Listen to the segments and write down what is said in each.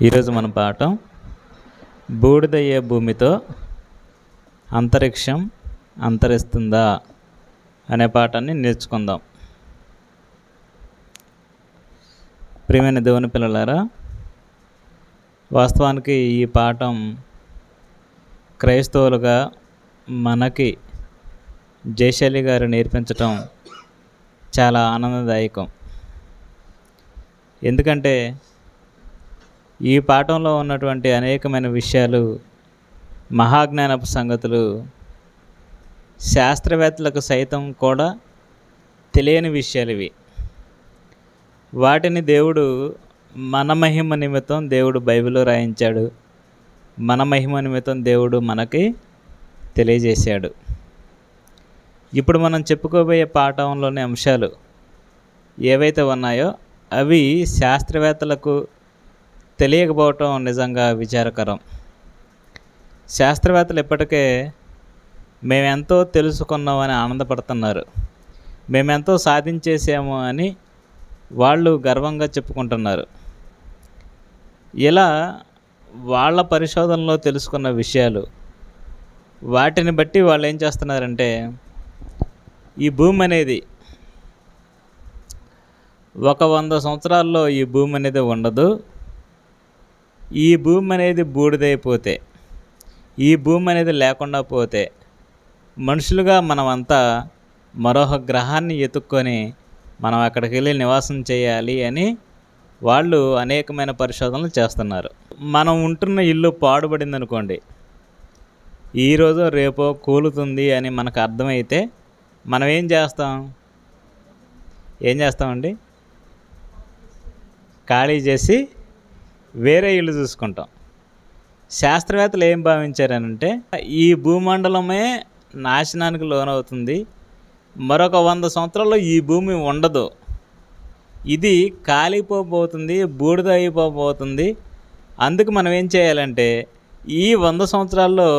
ఈరోజు మన పాఠం బూడిదయ్యే భూమితో అంతరిక్షం అంతరిస్తుందా అనే పాఠాన్ని నేర్చుకుందాం. ప్రియమైన దేవుని పిల్లలారా, వాస్తవానికి ఈ పాఠం క్రైస్తవులుగా మనకి జయశైలి గారు నేర్పించటం చాలా ఆనందదాయకం. ఎందుకంటే ఈ పాఠంలో ఉన్నటువంటి అనేకమైన విషయాలు, మహాజ్ఞానపు సంగతులు శాస్త్రవేత్తలకు సైతం కూడా తెలియని విషయాలు ఇవి. వాటిని దేవుడు మన మహిమ నిమిత్తం దేవుడు బైబిల్లో రాయించాడు. మన మహిమ నిమిత్తం దేవుడు మనకి తెలియజేశాడు. ఇప్పుడు మనం చెప్పుకోబోయే పాఠంలోని అంశాలు ఏవైతే ఉన్నాయో అవి శాస్త్రవేత్తలకు తెలియకపోవటం నిజంగా విచారకరం. శాస్త్రవేత్తలు ఇప్పటికే మేమెంతో తెలుసుకున్నామని ఆనందపడుతున్నారు, మేమెంతో సాధించేసాము అని వాళ్ళు గర్వంగా చెప్పుకుంటున్నారు. ఇలా వాళ్ళ పరిశోధనలో తెలుసుకున్న విషయాలు, వాటిని బట్టి వాళ్ళు ఏం చేస్తున్నారంటే, ఈ భూమి అనేది 100 సంవత్సరాల్లో ఈ భూమి అనేది ఉండదు, ఈ భూమి అనేది బూడిదైపోతే, ఈ భూమి అనేది లేకుండా పోతే మనుషులుగా మనమంతా మరొక గ్రహాన్ని ఎత్తుక్కొని మనం అక్కడికి వెళ్ళి నివాసం చేయాలి అని వాళ్ళు అనేకమైన పరిశోధనలు చేస్తున్నారు. మనం ఉంటున్న ఇల్లు పాడుపడింది అనుకోండి, ఈరోజు రేపో కూలుతుంది అని మనకు అర్థమైతే మనం ఏం చేస్తామండి? ఖాళీ చేసి వేరే ఇల్లు చూసుకుంటాం. శాస్త్రవేత్తలు ఏం భావించారనంటే, ఈ భూమండలమే నాశనానికి లోనవుతుంది, మరొక 100 సంవత్సరాల్లో ఈ భూమి ఉండదు, ఇది కాలిపోబోతుంది, బూడిద అయిపోబోతుంది. అందుకు మనం ఏం చేయాలంటే, ఈ 100 సంవత్సరాల్లో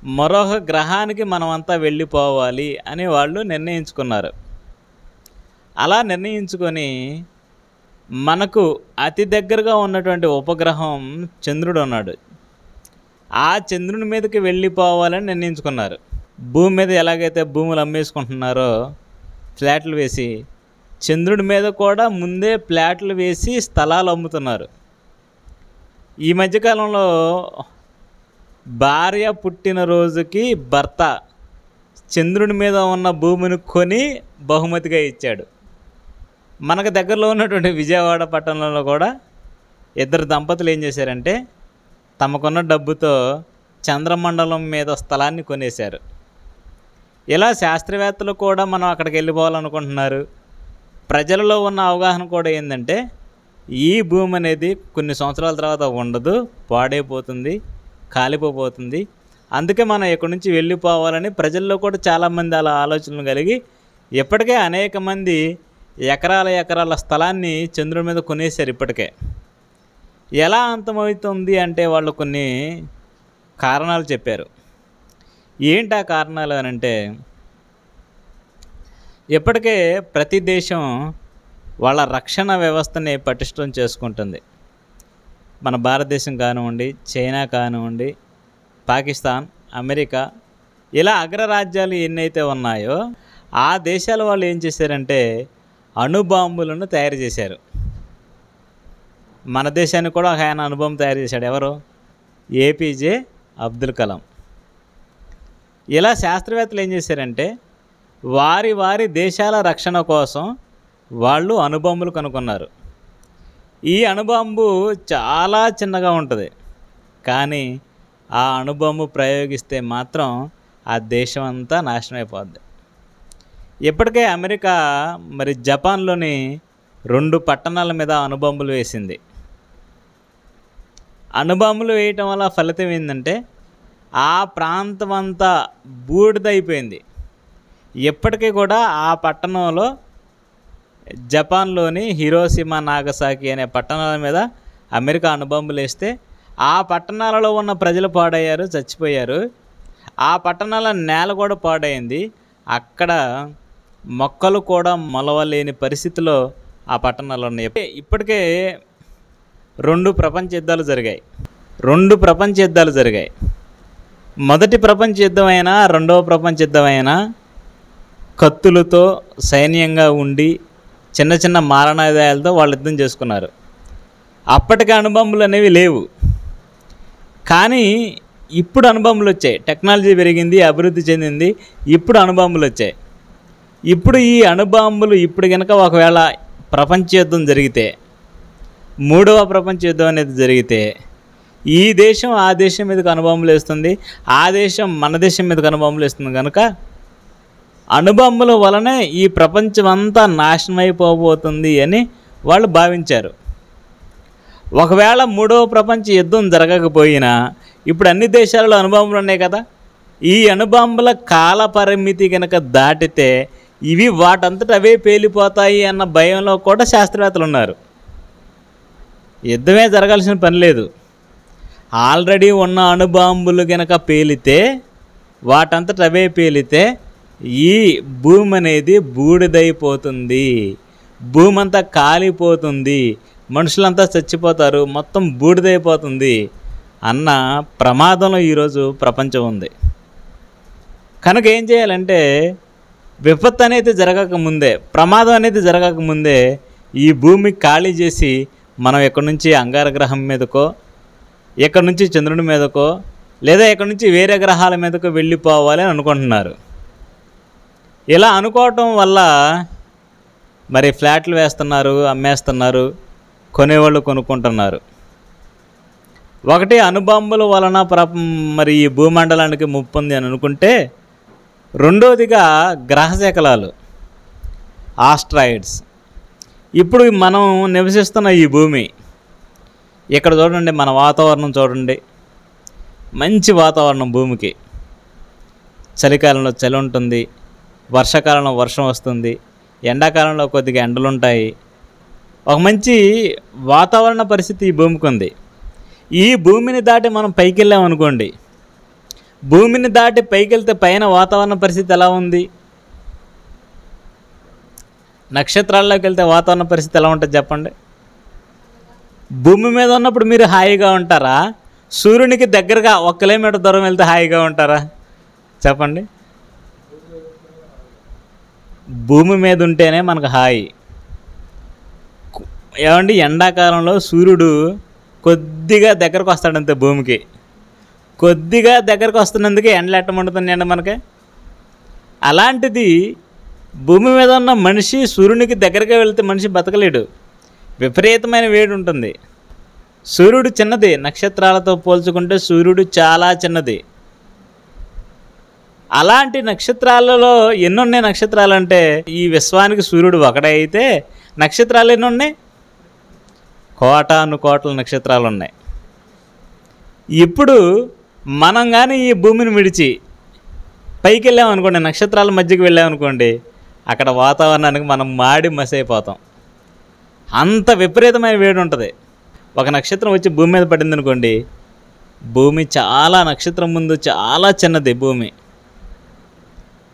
మరొక గ్రహానికి మనమంతా వెళ్ళిపోవాలి అని వాళ్ళు నిర్ణయించుకున్నారు. అలా నిర్ణయించుకొని మనకు అతి దగ్గరగా ఉన్నటువంటి ఉపగ్రహం చంద్రుడు ఉన్నాడు, ఆ చంద్రుని మీదకి వెళ్ళిపోవాలని నిర్ణయించుకున్నారు. భూమి మీద ఎలాగైతే భూములు అమ్మేసుకుంటున్నారో ఫ్లాట్లు వేసి, చంద్రుడి మీద కూడా ముందే ఫ్లాట్లు వేసి స్థలాలు అమ్ముతున్నారు. ఈ మధ్యకాలంలో భార్య పుట్టినరోజుకి భర్త చంద్రుడి మీద ఉన్న భూమిని కొని బహుమతిగా ఇచ్చాడు. మనకు దగ్గరలో ఉన్నటువంటి విజయవాడ పట్టణంలో కూడా 2 దంపతులు ఏం చేశారంటే, తమకున్న డబ్బుతో చంద్రమండలం మీద స్థలాన్ని కొనేశారు. ఇలా శాస్త్రవేత్తలు కూడా మనం అక్కడికి వెళ్ళిపోవాలనుకుంటున్నారు. ప్రజలలో ఉన్న అవగాహన కూడా ఏంటంటే, ఈ భూమి అనేది కొన్ని సంవత్సరాల తర్వాత ఉండదు, పాడైపోతుంది, కాలిపోతుంది. అందుకే మనం ఇక్కడి నుంచి వెళ్ళిపోవాలని ప్రజల్లో కూడా చాలామంది అలా ఆలోచనలు కలిగి ఇప్పటికే అనేక మంది ఎకరాల స్థలాన్ని చంద్రుడి మీద కొనేశారు. ఇప్పటికే ఎలా అంతమవుతుంది అంటే వాళ్ళు కొన్ని కారణాలు చెప్పారు. ఏంటి ఆ కారణాలు అని అంటే, ఇప్పటికే ప్రతి దేశం వాళ్ళ రక్షణ వ్యవస్థని పటిష్టం చేసుకుంటుంది. మన భారతదేశం కానివ్వండి, చైనా కానివ్వండి, పాకిస్తాన్, అమెరికా, ఇలా అగ్రరాజ్యాలు ఎన్నైతే ఉన్నాయో ఆ దేశాల వాళ్ళు ఏం చేశారంటే అణుబాంబులను తయారు చేశారు. మన దేశానికి కూడా ఆయన అణుబాంబు తయారు చేశాడు. ఎవరు? ఏపీజే అబ్దుల్ కలాం. ఇలా శాస్త్రవేత్తలు ఏం చేశారంటే వారి దేశాల రక్షణ కోసం వాళ్ళు అణుబాంబులు కనుక్కున్నారు. ఈ అణుబాంబు చాలా చిన్నగా ఉంటుంది, కానీ ఆ అణుబాంబు ప్రయోగిస్తే మాత్రం ఆ దేశం అంతా నాశనం అయిపోద్ది. ఇప్పటికే అమెరికా మరి జపాన్లోని 2 పట్టణాల మీద అణుబాంబులు వేసింది. అణుబాంబులు వేయటం వల్ల ఫలితం ఏంటంటే ఆ ప్రాంతం అంతా బూడిదైపోయింది. ఇప్పటికీ కూడా ఆ పట్టణంలో, జపాన్లోని హిరోషిమా, నాగసాకి అనే పట్టణాల మీద అమెరికా అణుబాంబులు వేస్తే ఆ పట్టణాలలో ఉన్న ప్రజలు పాడయ్యారు, చచ్చిపోయారు. ఆ పట్టణాల నేల కూడా పాడైంది. అక్కడ మొక్కలు కూడా మొలవలేని పరిస్థితిలో ఆ పట్టణాలు ఉన్నాయి. ఇప్పటికే 2 ప్రపంచ యుద్ధాలు జరిగాయి. మొదటి ప్రపంచ యుద్ధం అయినా, రెండవ ప్రపంచ యుద్ధం అయినా కత్తులతో సైన్యంగా ఉండి చిన్న చిన్న మారణాయుధాలతో వాళ్ళు యుద్ధం చేసుకున్నారు. అప్పటికి అణుబాంబులు అనేవి లేవు. కానీ ఇప్పుడు అణుబాంబులు వచ్చాయి. టెక్నాలజీ పెరిగింది, అభివృద్ధి చెందింది. ఇప్పుడు అణుబాంబులు వచ్చాయి. ఇప్పుడు ఈ అణుబాంబులు ఇప్పుడు కనుక ఒకవేళ ప్రపంచ యుద్ధం జరిగితే, 3వ ప్రపంచ యుద్ధం అనేది జరిగితే, ఈ దేశం ఆ దేశం మీదకి అణుబాంబులు వేస్తుంది, ఆ దేశం మన దేశం మీదకి అణుబాంబులు వేస్తుంది. కనుక అణుబాంబుల వలనే ఈ ప్రపంచం అంతా నాశనం అయిపోబోతుంది అని వాళ్ళు భావించారు. ఒకవేళ 3వ ప్రపంచ యుద్ధం జరగకపోయినా ఇప్పుడు అన్ని దేశాలలో అణుబాంబులు ఉన్నాయి కదా. ఈ అణుబాంబుల కాల పరిమితి కనుక దాటితే ఇవి వాటంతట అవే పేలిపోతాయి అన్న భయంలో కూడా శాస్త్రవేత్తలు ఉన్నారు. యుద్ధమే జరగాల్సిన పని లేదు. ఆల్రెడీ ఉన్న అణుబాంబులు కనుక పేలితే, వాటంతట అవే పేలితే ఈ భూమి అనేది బూడిదైపోతుంది, భూమి అంతా కాలిపోతుంది, మనుషులంతా చచ్చిపోతారు, మొత్తం బూడిదైపోతుంది అన్న ప్రమాదంలో ఈరోజు ప్రపంచం ఉంది. కనుక ఏం చేయాలంటే, విపత్తు అనేది జరగకముందే, ప్రమాదం అనేది జరగకముందే ఈ భూమి ఖాళీ చేసి మనం ఎక్కడి నుంచి అంగారగ్రహం మీదకో, ఎక్కడి నుంచి చంద్రుడి మీదకో, లేదా ఎక్కడి నుంచి వేరే గ్రహాల మీదకో వెళ్ళిపోవాలి అని అనుకుంటున్నారు. ఇలా అనుకోవటం వల్ల మరి ఫ్లాట్లు వేస్తున్నారు, అమ్మేస్తున్నారు, కొనేవాళ్ళు కొనుక్కుంటున్నారు. ఒకటి అణుబాంబుల వలన మరి ఈ భూమండలానికి ముప్పు ఉంది అని అనుకుంటే, రెండోదిగా గ్రహశకలాలు, ఆస్ట్రాయిడ్స్. ఇప్పుడు మనం నివసిస్తున్న ఈ భూమి, ఇక్కడ చూడండి, మన వాతావరణం చూడండి, మంచి వాతావరణం భూమికి. చలికాలంలో చలి ఉంటుంది, వర్షాకాలంలో వర్షం వస్తుంది, ఎండాకాలంలో కొద్దిగా ఎండలుంటాయి. ఒక మంచి వాతావరణ పరిస్థితి ఈ భూమికి ఉంది. ఈ భూమిని దాటి మనం పైకి వెళ్ళామనుకోండి, భూమిని దాటి పైకి వెళ్తే పైన వాతావరణ పరిస్థితి ఎలా ఉంది? నక్షత్రాల్లోకి వెళ్తే వాతావరణ పరిస్థితి ఎలా ఉంటుంది చెప్పండి. భూమి మీద ఉన్నప్పుడు మీరు హాయిగా ఉంటారా? సూర్యునికి దగ్గరగా 1 కిలోమీటర్ దూరం వెళ్తే హాయిగా ఉంటారా చెప్పండి? భూమి మీద ఉంటేనే మనకు హాయి. ఏమండి, ఎండాకాలంలో సూర్యుడు కొద్దిగా దగ్గరకు వస్తాడంతే, భూమికి కొద్దిగా దగ్గరకు వస్తున్నందుకే ఎండలు ఎట్టమండుతున్నాయండి మనకి. అలాంటిది భూమి మీద ఉన్న మనిషి సూర్యునికి దగ్గరగా వెళితే మనిషి బతకలేడు, విపరీతమైన వేడి ఉంటుంది. సూర్యుడు చిన్నది, నక్షత్రాలతో పోల్చుకుంటే సూర్యుడు చాలా చిన్నది. అలాంటి నక్షత్రాలలో ఎన్నున్నాయి నక్షత్రాలు అంటే, ఈ విశ్వానికి సూర్యుడు ఒకటే అయితే నక్షత్రాలు ఎన్ని ఉన్నాయి? కోటాను కోట్ల నక్షత్రాలు ఉన్నాయి. ఇప్పుడు మనం కానీ ఈ భూమిని విడిచి పైకి వెళ్ళామనుకోండి, నక్షత్రాల మధ్యకి వెళ్ళామనుకోండి, అక్కడ వాతావరణానికి మనం మాడి మసైపోతాం. అంత విపరీతమైన వేడి ఉంటుంది. ఒక నక్షత్రం వచ్చి భూమి మీద పడింది అనుకోండి, భూమి చాలా, నక్షత్రం ముందు చాలా చిన్నది భూమి.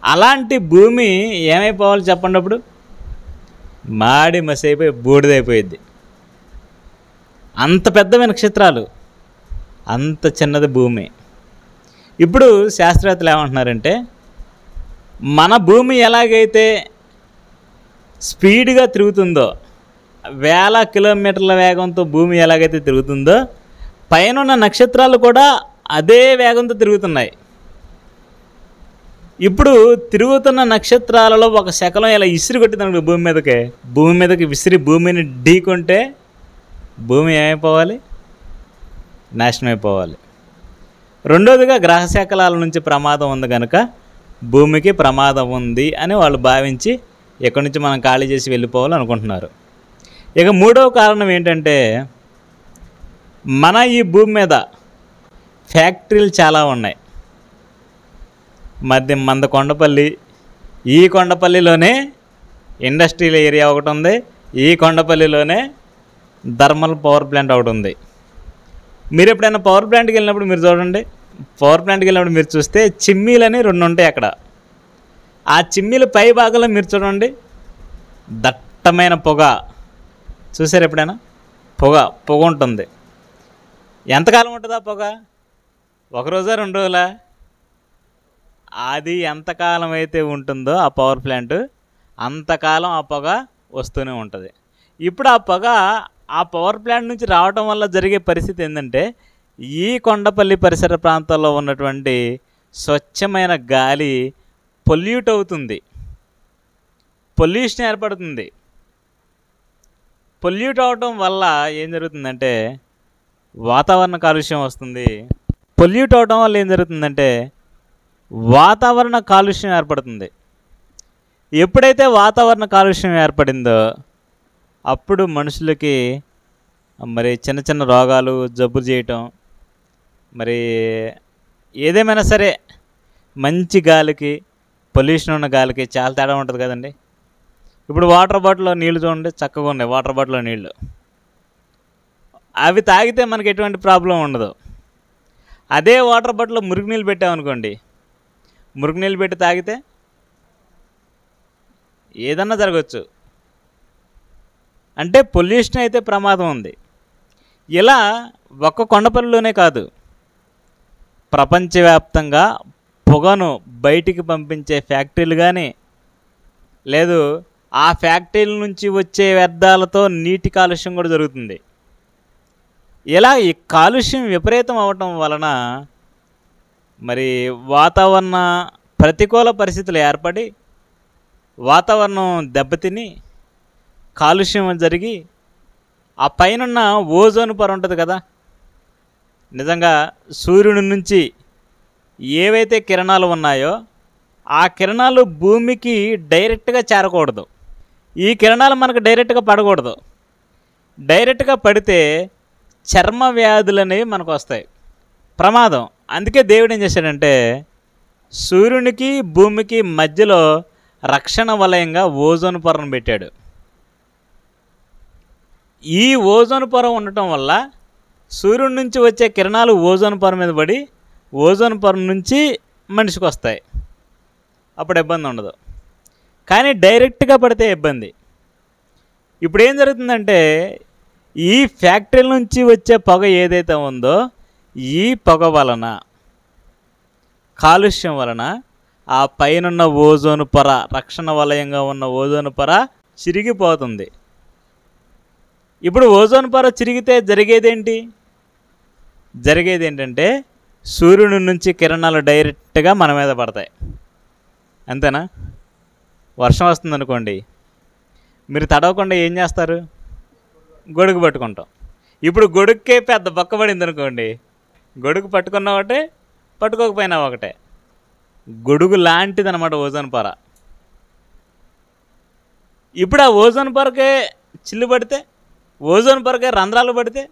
అలాంటి భూమి ఏమైపోవాలి చెప్పండి? అప్పుడు మాడి మసైపోయి బూడిదైపోయింది. అంత పెద్దవి నక్షత్రాలు, అంత చిన్నది భూమి. ఇప్పుడు శాస్త్రవేత్తలు ఏమంటున్నారంటే, మన భూమి ఎలాగైతే స్పీడ్గా తిరుగుతుందో, 1000 కిలోమీటర్ల వేగంతో భూమి ఎలాగైతే తిరుగుతుందో, పైన నక్షత్రాలు కూడా అదే వేగంతో తిరుగుతున్నాయి. ఇప్పుడు తిరుగుతున్న నక్షత్రాలలో ఒక శకలం ఇలా ఇసిరి కొట్టిందనుకో భూమి మీదకి విసిరి భూమిని ఢీకొంటే భూమి ఏమైపోవాలి? నాశనం అయిపోవాలి. రెండోదిగా గ్రహశకలాల నుంచి ప్రమాదం ఉంది కనుక భూమికి ప్రమాదం ఉంది అని వాళ్ళు భావించి ఎక్కడి నుంచి మనం ఖాళీ చేసి వెళ్ళిపోవాలి అనుకుంటున్నారు. ఇక మూడవ కారణం ఏంటంటే, మన ఈ భూమి మీద ఫ్యాక్టరీలు చాలా ఉన్నాయి. మంద కొండపల్లి, ఈ కొండపల్లిలోనే ఇండస్ట్రియల్ ఏరియా ఒకటి ఉంది, ఈ కొండపల్లిలోనే థర్మల్ పవర్ ప్లాంట్ ఒకటి ఉంది. మీరు ఎప్పుడైనా పవర్ ప్లాంట్కి వెళ్ళినప్పుడు మీరు చూడండి, పవర్ ప్లాంట్కి వెళ్ళినప్పుడు మీరు చూస్తే చిమ్మీలని 2 ఉంటాయి అక్కడ. ఆ చిమ్మీల పై భాగంలో మీరు చూడండి, దట్టమైన పొగ చూసారు ఎప్పుడైనా? పొగ పొగ ఉంటుంది. ఎంతకాలం ఉంటుందా పొగ? ఒకరోజా 2 రోజులా? అది ఎంతకాలం అయితే ఉంటుందో ఆ పవర్ ప్లాంట్ అంతకాలం ఆ పొగ వస్తూనే ఉంటుంది. ఇప్పుడు ఆ పొగ ఆ పవర్ ప్లాంట్ నుంచి రావటం వల్ల జరిగే పరిస్థితి ఏంటంటే, ఈ కొండపల్లి పరిసర ప్రాంతాల్లో ఉన్నటువంటి స్వచ్ఛమైన గాలి పొల్యూట్ అవుతుంది, పొల్యూషన్ ఏర్పడుతుంది. పొల్యూట్ అవటం వల్ల ఏం జరుగుతుందంటే వాతావరణ కాలుష్యం వస్తుంది. పొల్యూట్ అవటం వల్ల ఏం జరుగుతుందంటే వాతావరణ కాలుష్యం ఏర్పడుతుంది. ఎప్పుడైతే వాతావరణ కాలుష్యం ఏర్పడిందో అప్పుడు మనుషులకి మరి చిన్న చిన్న రోగాలు జబ్బులు చేయటం, మరి ఏదేమైనా సరే మంచి గాలికి పొల్యూషన్ ఉన్న గాలికి చాలా తేడా ఉంటుంది కదండి. ఇప్పుడు వాటర్ బాటిల్లో నీళ్ళు చూడండి, చక్కగా ఉన్నాయి వాటర్ బాటిల్లో నీళ్ళు. అవి తాగితే మనకి ఎటువంటి ప్రాబ్లం ఉండదు. అదే వాటర్ బాటిల్లో మురికి నీళ్ళు పెట్టామనుకోండి, మురికి నీళ్ళు పెట్టి తాగితే ఏదన్నా జరగచ్చు. అంటే పొల్యూషన్ అయితే ప్రమాదం ఉంది. ఇలా ఒక్క కొండపల్లిలోనే కాదు, ప్రపంచవ్యాప్తంగా పొగను బయటికి పంపించే ఫ్యాక్టరీలు కానీ, లేదు ఆ ఫ్యాక్టరీల నుంచి వచ్చే వ్యర్థాలతో నీటి కాలుష్యం కూడా జరుగుతుంది. ఇలా ఈ కాలుష్యం విపరీతం అవటం వలన మరి వాతావరణ ప్రతికూల పరిస్థితులు ఏర్పడి వాతావరణం దెబ్బతిని కాలుష్యం జరిగి ఆ పైనున్న ఓజోన్ పొర ఉంటుంది కదా, నిజంగా సూర్యుడి నుంచి ఏవైతే కిరణాలు ఉన్నాయో ఆ కిరణాలు భూమికి డైరెక్ట్గా చేరకూడదు. ఈ కిరణాలు మనకు డైరెక్ట్గా పడకూడదు. డైరెక్ట్గా పడితే చర్మ వ్యాధులు అనేవి మనకు వస్తాయి, ప్రమాదం. అందుకే దేవుడు ఏం చేశాడంటే సూర్యునికి భూమికి మధ్యలో రక్షణ వలయంగా ఓజోన్ పొరను పెట్టాడు. ఈ ఓజోన్ పొర ఉండటం వల్ల సూర్యుడి నుంచి వచ్చే కిరణాలు ఓజోన్ పొర మీద పడి ఓజోన్ పొర నుంచి మనిషికి వస్తాయి, అప్పుడు ఇబ్బంది ఉండదు. కానీ డైరెక్ట్గా పడితే ఇబ్బంది. ఇప్పుడు ఏం జరుగుతుందంటే ఈ ఫ్యాక్టరీల నుంచి వచ్చే పొగ ఏదైతే ఉందో ఈ పొగ వలన కాలుష్యం వలన ఆ పైనున్న ఓజోన్ పొర, రక్షణ వలయంగా ఉన్న ఓజోన్ పొర చిరిగిపోతుంది. ఇప్పుడు ఓజోన్ పొర చిరిగితే జరిగేది ఏంటంటే సూర్యుడి నుంచి కిరణాలు డైరెక్ట్గా మన మీద పడతాయి. అంతేనా? వర్షం వస్తుంది అనుకోండి, మీరు తడవకుండా ఏం చేస్తారు? గొడుగు పట్టుకుంటాం. ఇప్పుడు గొడుగుకే పెద్ద బొక్క పడింది అనుకోండి, గొడుగు పట్టుకున్నా ఒకటే, పట్టుకోకపోయినా ఒకటే. గొడుగు లాంటిది అనమాట ఓజోన్ పొర. ఇప్పుడు ఆ ఓజోన్ పొరకే చిల్లు పడితే, ఓజోన్ పొరకే రంధ్రాలు పడితే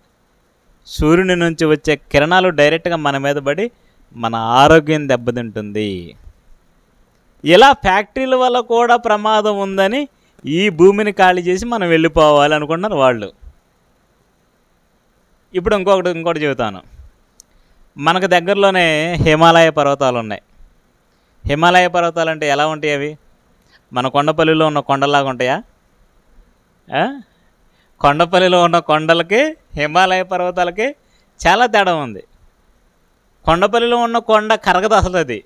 సూర్యుని నుంచి వచ్చే కిరణాలు డైరెక్ట్గా మన మీద పడి మన ఆరోగ్యం దెబ్బతింటుంది. ఇలా ఫ్యాక్టరీల వల్ల కూడా ప్రమాదం ఉందని ఈ భూమిని ఖాళీ చేసి మనం వెళ్ళిపోవాలి అనుకుంటున్నారు వాళ్ళు. ఇప్పుడు ఇంకోటి చెబుతాను. మనకు దగ్గరలోనే హిమాలయ పర్వతాలు ఉన్నాయి. హిమాలయ పర్వతాలు అంటే ఎలా ఉంటాయి? అవి మన కొండపల్లిలో ఉన్న కొండలాగా ఉంటాయా? కొండపల్లిలో ఉన్న కొండలకి హిమాలయ పర్వతాలకి చాలా తేడా ఉంది. కొండపల్లిలో ఉన్న కొండ కరగదు అసలు,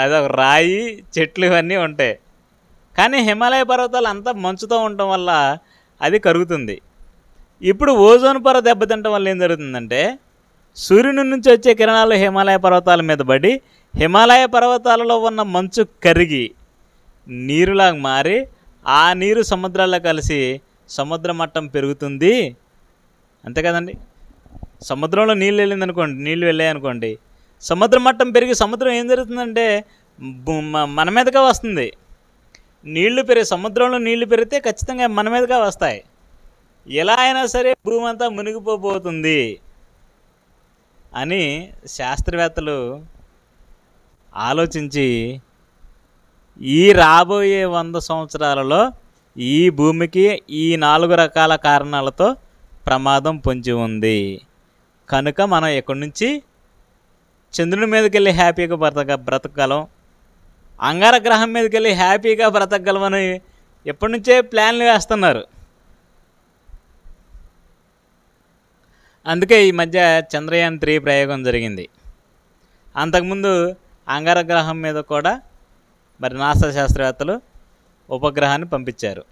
అదొక రాయి, చెట్లు ఇవన్నీ ఉంటాయి. కానీ హిమాలయ పర్వతాలు అంతా మంచుతో ఉండటం వల్ల అది కరుగుతుంది. ఇప్పుడు ఓజోన్ పొర దెబ్బతింటం వల్ల ఏం జరుగుతుందంటే సూర్యుని నుంచి వచ్చే కిరణాలు హిమాలయ పర్వతాల మీద పడి హిమాలయ పర్వతాలలో ఉన్న మంచు కరిగి నీరులాగా మారి ఆ నీరు సముద్రాల్లో కలిసి సముద్ర మట్టం పెరుగుతుంది. అంతే కదండి. సముద్రంలో నీళ్ళు వెళ్ళాయనుకోండి, సముద్ర మట్టం పెరిగి సముద్రం ఏం జరుగుతుందంటే మన మీదగా వస్తుంది. సముద్రంలో నీళ్లు పెరిగితే ఖచ్చితంగా మన మీదగా వస్తాయి. ఎలా అయినా సరే భూమి అంతా మునిగిపోతుంది అని శాస్త్రవేత్తలు ఆలోచించి ఈ రాబోయే 100 సంవత్సరాలలో ఈ భూమికి ఈ 4 రకాల కారణాలతో ప్రమాదం పొంచి ఉంది. కనుక మనం ఇక్కడి నుంచి చంద్రుని మీదకి వెళ్ళి హ్యాపీగా బ్రతకగలం, అంగారగ్రహం మీదకి వెళ్ళి హ్యాపీగా బ్రతకగలమని ఎప్పటి నుంచే ప్లాన్లు వేస్తున్నారు. అందుకే ఈ మధ్య చంద్రయాన్-3 ప్రయోగం జరిగింది. అంతకుముందు అంగారగ్రహం మీద కూడా మరి నాసా శాస్త్రవేత్తలు ఉపగ్రహాన్ని పంపించారు.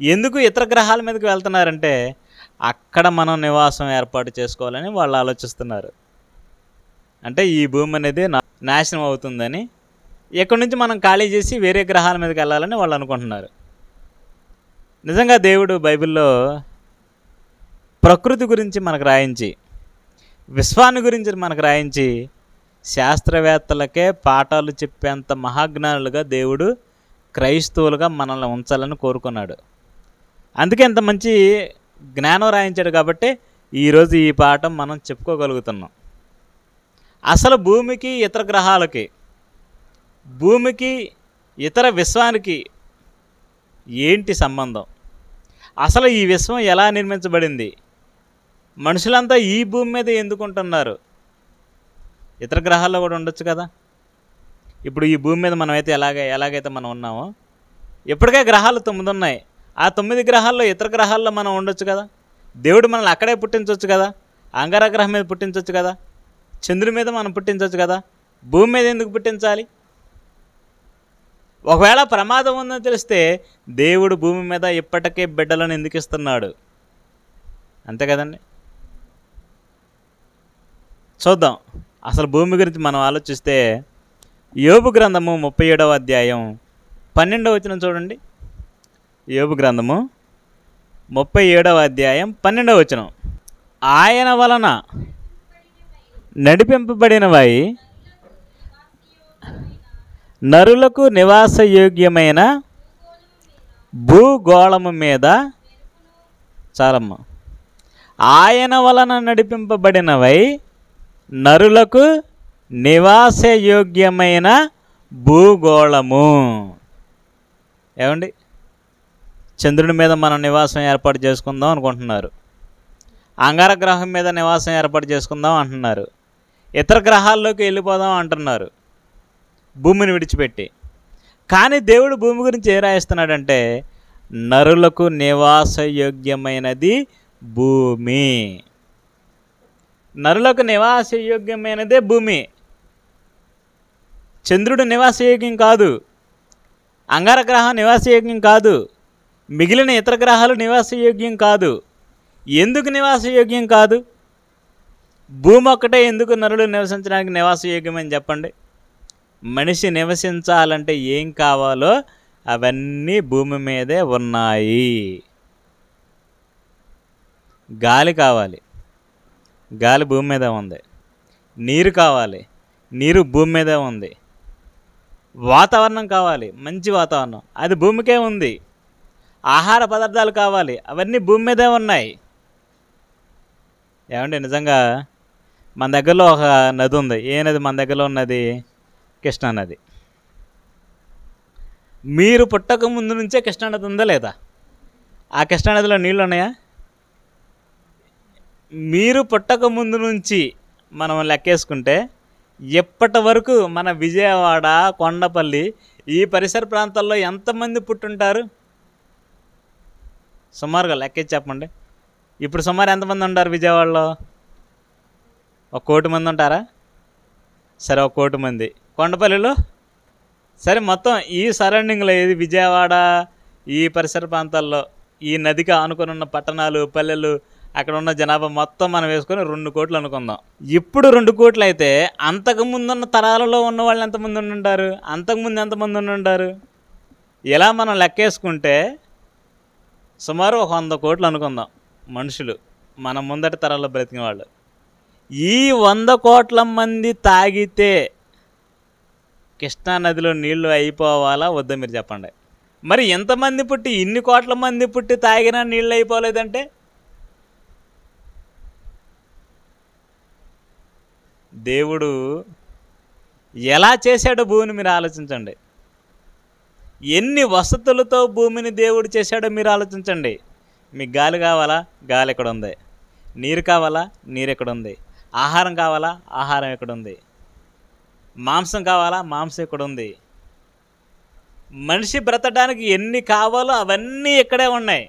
ఎందుకు ఇతర గ్రహాల మీదకి వెళ్తున్నారంటే అక్కడ మనం నివాసం ఏర్పాటు చేసుకోవాలని వాళ్ళు ఆలోచిస్తున్నారు. అంటే ఈ భూమి అనేది నాశనం అవుతుందని, ఇక్కడి నుంచి మనం ఖాళీ చేసి వేరే గ్రహాల మీదకి వెళ్ళాలని వాళ్ళు అనుకుంటున్నారు. నిజంగా దేవుడు బైబిల్లో ప్రకృతి గురించి మనకు రాయించి, విశ్వాన్ని గురించి మనకు రాయించి, శాస్త్రవేత్తలకే పాఠాలు చెప్పేంత మహాజ్ఞానులుగా దేవుడు క్రైస్తవులుగా మనల్ని ఉంచాలని కోరుకున్నాడు. అందుకే ఇంత మంచి జ్ఞానం రాయించాడు కాబట్టి ఈరోజు ఈ పాఠం మనం చెప్పుకోగలుగుతున్నాం. అసలు భూమికి ఇతర గ్రహాలకి, భూమికి ఇతర విశ్వానికి ఏంటి సంబంధం? అసలు ఈ విశ్వం ఎలా నిర్మించబడింది? మనుషులంతా ఈ భూమి మీద ఎందుకు ఉంటున్నారు? ఇతర గ్రహాల్లో కూడా ఉండొచ్చు కదా. ఇప్పుడు ఈ భూమి మీద మనమైతే ఎలాగైతే మనం ఉన్నామో, ఇప్పటికే గ్రహాలు 9 ఉన్నాయి. ఆ 9 గ్రహాల్లో ఇతర గ్రహాల్లో మనం ఉండొచ్చు కదా. దేవుడు మనల్ని అక్కడే పుట్టించవచ్చు కదా. అంగారగ్రహం మీద పుట్టించవచ్చు కదా. చంద్రుడి మీద మనం పుట్టించవచ్చు కదా. భూమి మీద ఎందుకు పుట్టించాలి? ఒకవేళ ప్రమాదం ఉందని తెలిస్తే దేవుడు భూమి మీద ఇప్పటికే బిడ్డలను ఎందుకు ఇస్తున్నాడు? అంతే కదండి. చూద్దాం. అసలు భూమి గురించి మనం ఆలోచిస్తే యోబు గ్రంథము 37వ అధ్యాయం 12వ వచనం చూడండి. యోబు గ్రంథము 37వ అధ్యాయం 12వ వచనం. ఆయన వలన నడిపింపబడినవై నరులకు నివాసయోగ్యమైన భూగోళము మీద, చాలమ్మ, ఆయన వలన నడిపింపబడినవై నరులకు నివాసయోగ్యమైన భూగోళము. ఏమండి, చంద్రుడి మీద మనం నివాసం ఏర్పాటు చేసుకుందాం అనుకుంటున్నారు. అంగారగ్రహం మీద నివాసం ఏర్పాటు చేసుకుందాం అంటున్నారు. ఇతర గ్రహాల్లోకి వెళ్ళిపోదాం అంటున్నారు భూమిని విడిచిపెట్టి. కానీ దేవుడు భూమి గురించి ఏం రాయిస్తున్నాడంటే నరులకు నివాసయోగ్యమైనది భూమి. నరులకు నివాసయోగ్యమైనదే భూమి. చంద్రుడు నివాసయోగ్యం కాదు, అంగారగ్రహం నివాసయోగ్యం కాదు, మిగిలిన ఇతర గ్రహాలు నివాసయోగ్యం కాదు. ఎందుకు నివాసయోగ్యం కాదు? భూమి ఒక్కటే ఎందుకు నరులు నివసించడానికి నివాసయోగ్యమని చెప్పండి. మనిషి నివసించాలంటే ఏం కావాలో అవన్నీ భూమి మీదే ఉన్నాయి. గాలి కావాలి, గాలి భూమి మీదే ఉంది. నీరు కావాలి, నీరు భూమి మీదే ఉంది. వాతావరణం కావాలి, మంచి వాతావరణం, అది భూమికే ఉంది. ఆహార పదార్థాలు కావాలి, అవన్నీ భూమి మీదే ఉన్నాయి. ఏమంటే నిజంగా మన దగ్గరలో ఒక నది ఉంది. ఏ నది మన దగ్గరలో ఉన్నది? కృష్ణానది. మీరు పుట్టక ముందు నుంచే కృష్ణానది ఉందా లేదా? ఆ కృష్ణానదిలో నీళ్ళు ఉన్నాయా? మీరు పుట్టక ముందు నుంచి మనం లెక్కేసుకుంటే ఇప్పటి వరకు మన విజయవాడ, కొండపల్లి ఈ పరిసర ప్రాంతాల్లో ఎంతమంది పుట్టుంటారు? సుమారుగా లెక్కేసి చెప్పండి. ఇప్పుడు సుమారు ఎంతమంది ఉంటారు విజయవాడలో? 1 కోటి మంది ఉంటారా? సరే, 1 కోటి మంది. కొండపల్లిలో సరే, మొత్తం ఈ సరౌండింగ్లో, ఇది విజయవాడ ఈ పరిసర ప్రాంతాల్లో, ఈ నదికి ఆనుకొని ఉన్న పట్టణాలు, పల్లెలు, అక్కడ ఉన్న జనాభా మొత్తం మనం వేసుకొని 2 కోట్లు అనుకుందాం. ఇప్పుడు 2 కోట్లు అయితే అంతకుముందున్న తరాలలో ఉన్న వాళ్ళు ఎంతమంది ఉండుంటారు? అంతకుముందు ఎంతమంది ఉండుంటారు? ఇలా మనం లెక్కేసుకుంటే సుమారు 100 కోట్లు అనుకుందాం మనుషులు, మన ముందటి తరాల్లో బ్రతికిన వాళ్ళు. ఈ 100 కోట్ల మంది తాగితే కృష్ణానదిలో నీళ్లు అయిపోవాలా వద్దా మీరు చెప్పండి. మరి ఎంతమంది పుట్టి, ఇన్ని కోట్ల మంది పుట్టి తాగినా నీళ్ళు అయిపోలేదంటే దేవుడు ఎలా చేశాడో భూమిని మీరు ఆలోచించండి. ఎన్ని వసతులతో భూమిని దేవుడు చేశాడో మీరు ఆలోచించండి. మీకు గాలి కావాలా? గాలి ఎక్కడ ఉంది. నీరు కావాలా? నీరు ఎక్కడ ఉంది. ఆహారం కావాలా? ఆహారం ఎక్కడ ఉంది. మాంసం కావాలా? మాంసం ఎక్కడ ఉంది. మనిషి బ్రతకడానికి ఎన్ని కావాలో అవన్నీ ఇక్కడే ఉన్నాయి.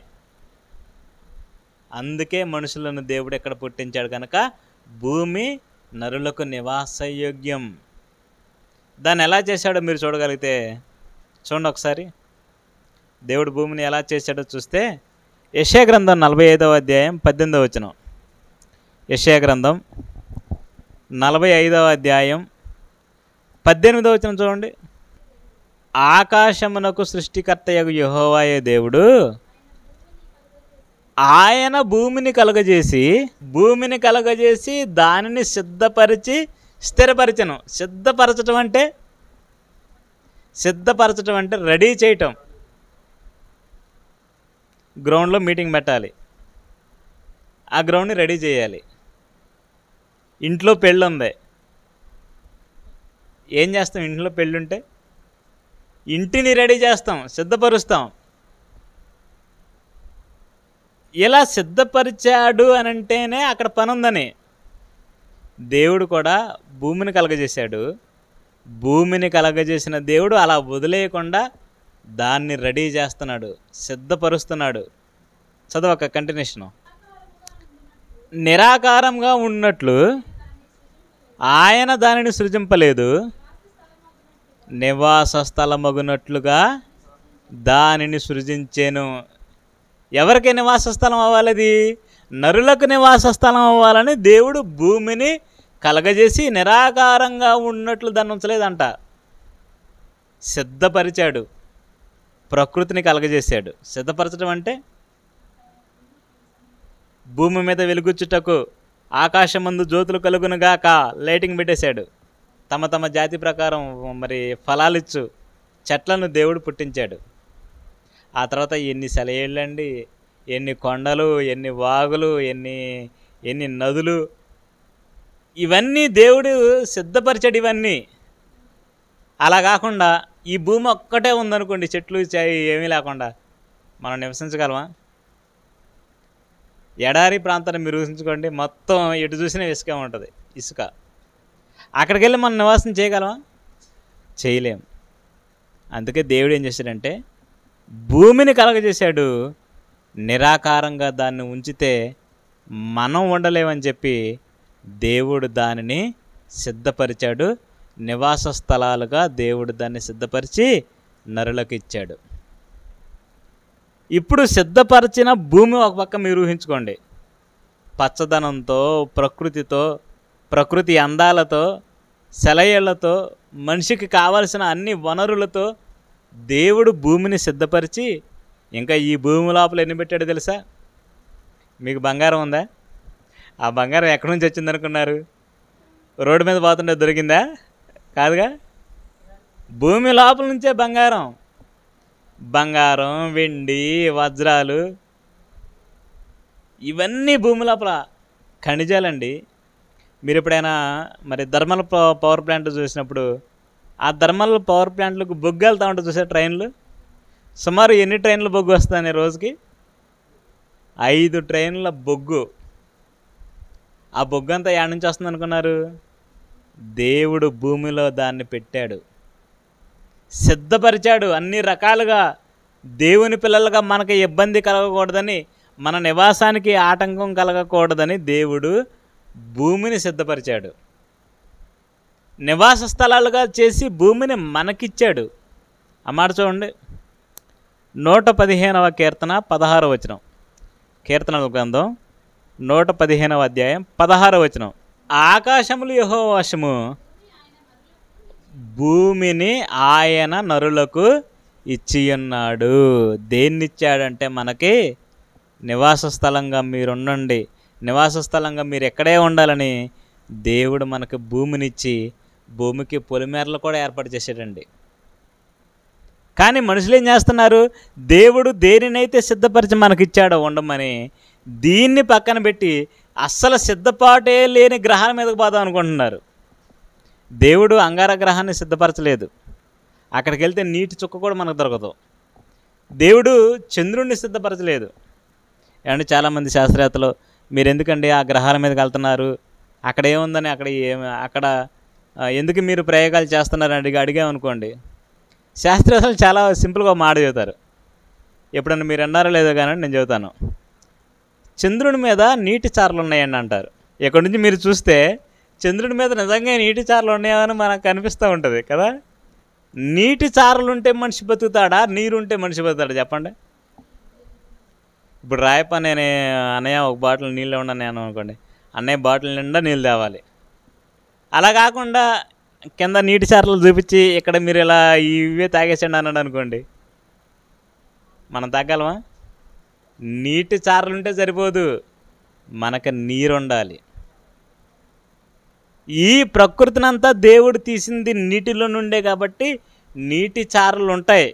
అందుకే మనుషులను దేవుడు ఎక్కడ పుట్టించాడు కనుక భూమి నరులకు నివాసయోగ్యం. దాన్ని ఎలా చేశాడో మీరు చూడగలిగితే చూడండి ఒకసారి. దేవుడు భూమిని ఎలా చేశాడో చూస్తే యెషయా గ్రంథం 45వ అధ్యాయం 18వ వచనం. యెషయా గ్రంథం 45వ అధ్యాయం 18వ వచనం చూడండి. ఆకాశమునకు సృష్టికర్తయగు యెహోవాయే దేవుడు ఆయన భూమిని కలగజేసి దానిని సిద్ధపరిచి స్థిరపరిచను. సిద్ధపరచటం అంటే రెడీ చేయటం. గ్రౌండ్లో మీటింగ్ పెట్టాలి, ఆ గ్రౌండ్ని రెడీ చేయాలి. ఇంట్లో పెళ్ళి ఉంది, ఏం చేస్తాం? ఇంట్లో పెళ్ళి ఉంటే ఇంటిని రెడీ చేస్తాం, సిద్ధపరుస్తాం. ఇలా సిద్ధపరిచాడు అని అంటేనే అక్కడ పని ఉందని. దేవుడు కూడా భూమిని కలగజేశాడు. భూమిని కలగజేసిన దేవుడు అలా వదిలేయకుండా దాన్ని రెడీ చేస్తున్నాడు, సిద్ధపరుస్తున్నాడు. చదవక కంటిన్యూషను. నిరాకారంగా ఉన్నట్లు ఆయన దానిని సృజింపలేదు, నివాస స్థలమగునట్లుగా దానిని సృజించెను. ఎవరికి నివాస స్థలం అవ్వాలి? అది నరులకు నివాస స్థలం అవ్వాలని దేవుడు భూమిని కలగజేసి నిరాకారంగా ఉన్నట్లు దాన్ని ఉంచలేదంట, సిద్ధపరిచాడు. ప్రకృతిని కలగజేశాడు. సిద్ధపరచడం అంటే భూమి మీద వెలుగుచ్చుటకు ఆకాశమందు జ్యోతులు కలుగునుగాక లైటింగ్ పెట్టేశాడు. తమ తమ జాతి ప్రకారం మరి ఫలాలిచ్చు చెట్లను దేవుడు పుట్టించాడు. ఆ తర్వాత ఎన్ని సెలయేళ్ళండి, ఎన్ని కొండలు, ఎన్ని వాగులు, ఎన్ని నదులు, ఇవన్నీ దేవుడు సిద్ధపరిచాడు. ఇవన్నీ అలా కాకుండా ఈ భూమి ఒక్కటే ఉందనుకోండి, చెట్లు ఏమీ లేకుండా మనం నివసించగలమా? ఎడారి ప్రాంతాన్ని మీరు ఊహించుకోండి, మొత్తం ఎటు చూసినా ఇసుక ఉంటుంది, ఇసుక. అక్కడికి వెళ్ళి మనం నివాసం చేయగలమా? చేయలేం. అందుకే దేవుడు ఏం చేశాడంటే భూమిని కలగజేశాడు. నిరాకారంగా దాన్ని ఉంచితే మనం ఉండలేమని చెప్పి దేవుడు దానిని సిద్ధపరిచాడు. నివాస స్థలాలుగా దేవుడు దాన్ని సిద్ధపరిచి నరులకు ఇచ్చాడు. ఇప్పుడు సిద్ధపరిచిన భూమి ఒక పక్క మీరు ఊహించుకోండి, పచ్చదనంతో, ప్రకృతితో, ప్రకృతి అందాలతో, సెలయేళ్లతో, మనిషికి కావలసిన అన్ని వనరులతో దేవుడు భూమిని సిద్ధపరిచి, ఇంకా ఈ భూమి లోపల ఎన్ని పెట్టాడో తెలుసా? మీకు బంగారం ఉందా? ఆ బంగారం ఎక్కడి నుంచి వచ్చిందనుకున్నారు? రోడ్డు మీద పోతుంటే దొరికిందా? కాదుగా, భూమి లోపల నుంచే బంగారం, వెండి, వజ్రాలు, ఇవన్నీ భూమి లోపల ఖనిజాలండి. మీరు ఎప్పుడైనా మరి థర్మల్ పవర్ ప్లాంట్ చూసినప్పుడు ఆ థర్మల్ పవర్ ప్లాంట్లకు బొగ్గు వెళ్తూ ఉంటుంది చూసారు, ట్రైన్లు. సుమారు ఎన్ని ట్రైన్ల బొగ్గు వస్తాయి రోజుకి? 5 ట్రైన్ల బొగ్గు. ఆ బొగ్గు అంతా ఎక్కడి నుంచి వస్తుంది అనుకున్నారు? దేవుడు భూమిలో దాన్ని పెట్టాడు, సిద్ధపరిచాడు. అన్ని రకాలుగా దేవుని పిల్లలుగా మనకి ఇబ్బంది కలగకూడదని, మన నివాసానికి ఆటంకం కలగకూడదని దేవుడు భూమిని సిద్ధపరిచాడు. నివాస స్థలాలుగా చేసి భూమిని మనకిచ్చాడు. ఆ మాట చూడండి, 115వ కీర్తన 16వ వచనం. కీర్తనల గ్రంథం 115వ అధ్యాయం 16వ వచనం. ఆకాశములు యెహోవా వశము, భూమిని ఆయన నరులకు ఇచ్చియున్నాడు. దేన్నిచ్చాడంటే మనకి నివాస స్థలంగా మీరుండండి, నివాస స్థలంగా మీరు ఎక్కడే ఉండాలని దేవుడు మనకు భూమినిచ్చి భూమికి పొలిమేరలు కూడా ఏర్పాటు చేశాడండి. కానీ మనుషులు ఏం చేస్తున్నారు? దేవుడు దేనినైతే సిద్ధపరిచి మనకిచ్చాడో ఉండమని దీన్ని పక్కన పెట్టి అస్సలు సిద్ధపాటే లేని గ్రహాల మీదకి పోదాం అనుకుంటున్నారు. దేవుడు అంగార గ్రహాన్ని సిద్ధపరచలేదు, అక్కడికి వెళ్తే నీటి చుక్క కూడా మనకు దొరకదు. దేవుడు చంద్రుడిని సిద్ధపరచలేదు. ఏమంటే చాలామంది శాస్త్రవేత్తలు, మీరు ఎందుకండి ఆ గ్రహాల మీదకి వెళ్తున్నారు, అక్కడ ఏముందని, అక్కడ ఎందుకు మీరు ప్రయోగాలు చేస్తున్నారని అడిగామనుకోండి, శాస్త్రవేత్తలు చాలా సింపుల్గా మాట చెబుతారు. ఎప్పుడన్నా మీరు అన్నారో లేదో కానీ నేను చెబుతాను. చంద్రుని మీద నీటి చారలు ఉన్నాయండి అంటారు. ఇక్కడ నుంచి మీరు చూస్తే చంద్రుని మీద నిజంగా నీటి చారలు ఉన్నాయని మనకు కనిపిస్తూ ఉంటుంది కదా. నీటి చారలు ఉంటే మనిషి బతుకుతాడా, నీరు ఉంటే మనిషి బతుకుతాడా చెప్పండి. ఇప్పుడు రాయపని అన్నయ్య ఒక బాటిల్ నీళ్ళు ఇవ్వండి నేను అనుకోండి, అన్నయ్య బాటిల్ నిండా నీళ్ళు తేవాలి. అలా కాకుండా కింద నీటి చారలు చూపించి ఇక్కడ మీరు ఇలా ఇవే తాగేసండి అన్నాడు అనుకోండి, మనం తాగలమా? నీటి చారలు ఉంటే సరిపోదు, మనకు నీరు ఉండాలి. ఈ ప్రకృతినంతా దేవుడు తీసింది నీటిలో నుండే కాబట్టి నీటి చారలు ఉంటాయి.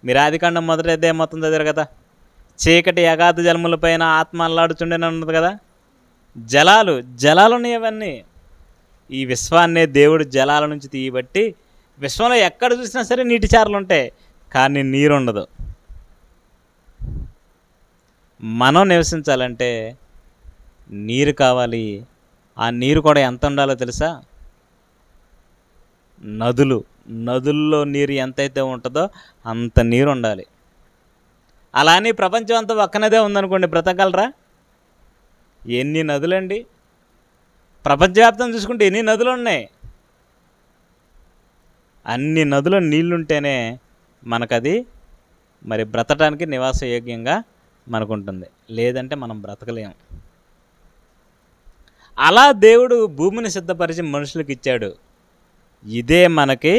మీరు ఆదికాండం మొదటి అధ్యాయం మొత్తం చదివారు కదా. చీకటి అగాధ జలములపైన ఆత్మ అల్లాడుచుండేనే ఉన్నది కదా. జలాలు ఉన్నాయి అవన్నీ. ఈ విశ్వాన్నే దేవుడు జలాల నుంచి తీయబట్టి విశ్వంలో ఎక్కడ చూసినా సరే నీటి చారలు ఉంటాయి, కానీ నీరు ఉండదు. మనం నివసించాలంటే నీరు కావాలి. ఆ నీరు కూడా ఎంత ఉండాలో తెలుసా? నదుల్లో నీరు ఎంతైతే ఉంటుందో అంత నీరు ఉండాలి. అలానే ప్రపంచం అంతా ఒక్కనదే ఉందనుకోండి, బ్రతకగలరా? ఎన్ని నదులండి, ప్రపంచవ్యాప్తం చూసుకుంటే ఎన్ని నదులు ఉన్నాయి. అన్ని నదుల నీళ్ళుంటేనే మనకది మరి బ్రతకడానికి నివాసయోగ్యంగా మనకుంటుంది, లేదంటే మనం బ్రతకలేము. అలా దేవుడు భూమిని సిద్ధపరిచి మనుషులకు ఇచ్చాడు. ఇదే మనకి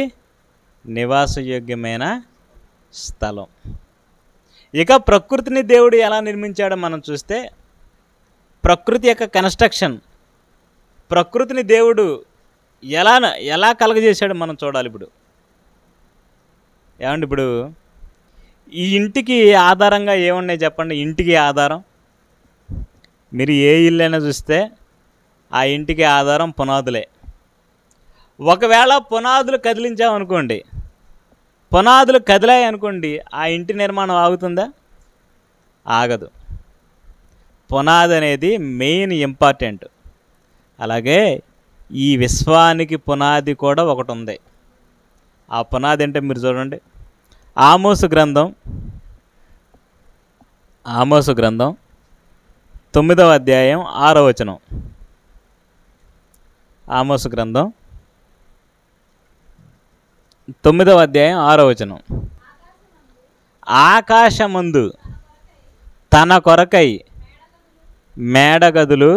నివాసయోగ్యమైన స్థలం. ఇక ప్రకృతిని దేవుడు ఎలా నిర్మించాడో మనం చూస్తే, ప్రకృతి యొక్క కన్స్ట్రక్షన్, ప్రకృతిని దేవుడు ఎలా కలగజేశాడో మనం చూడాలి. ఇప్పుడు ఈ ఇంటికి ఆధారంగా ఏమున్నాయి చెప్పండి? ఇంటికి ఆధారం, మీరు ఏ ఇల్లు అయినా చూస్తే ఆ ఇంటికి ఆధారం పునాదులే. ఒకవేళ పునాదులు కదిలించామనుకోండి, పునాదులు కదిలాయనుకోండి, ఆ ఇంటి నిర్మాణం ఆగుతుందా? ఆగదు. పునాది అనేది మెయిన్ ఇంపార్టెంట్. అలాగే ఈ విశ్వానికి పునాది కూడా ఒకటి ఉంది. ఆ పునాది అంటే మీరు చూడండి, ఆమోసు గ్రంథం 9వ అధ్యాయం 6వ వచనం. ఆమోసు గ్రంథం 9వ అధ్యాయం 6వ వచనం. ఆకాశమందు తన కొరకై మేడగదులు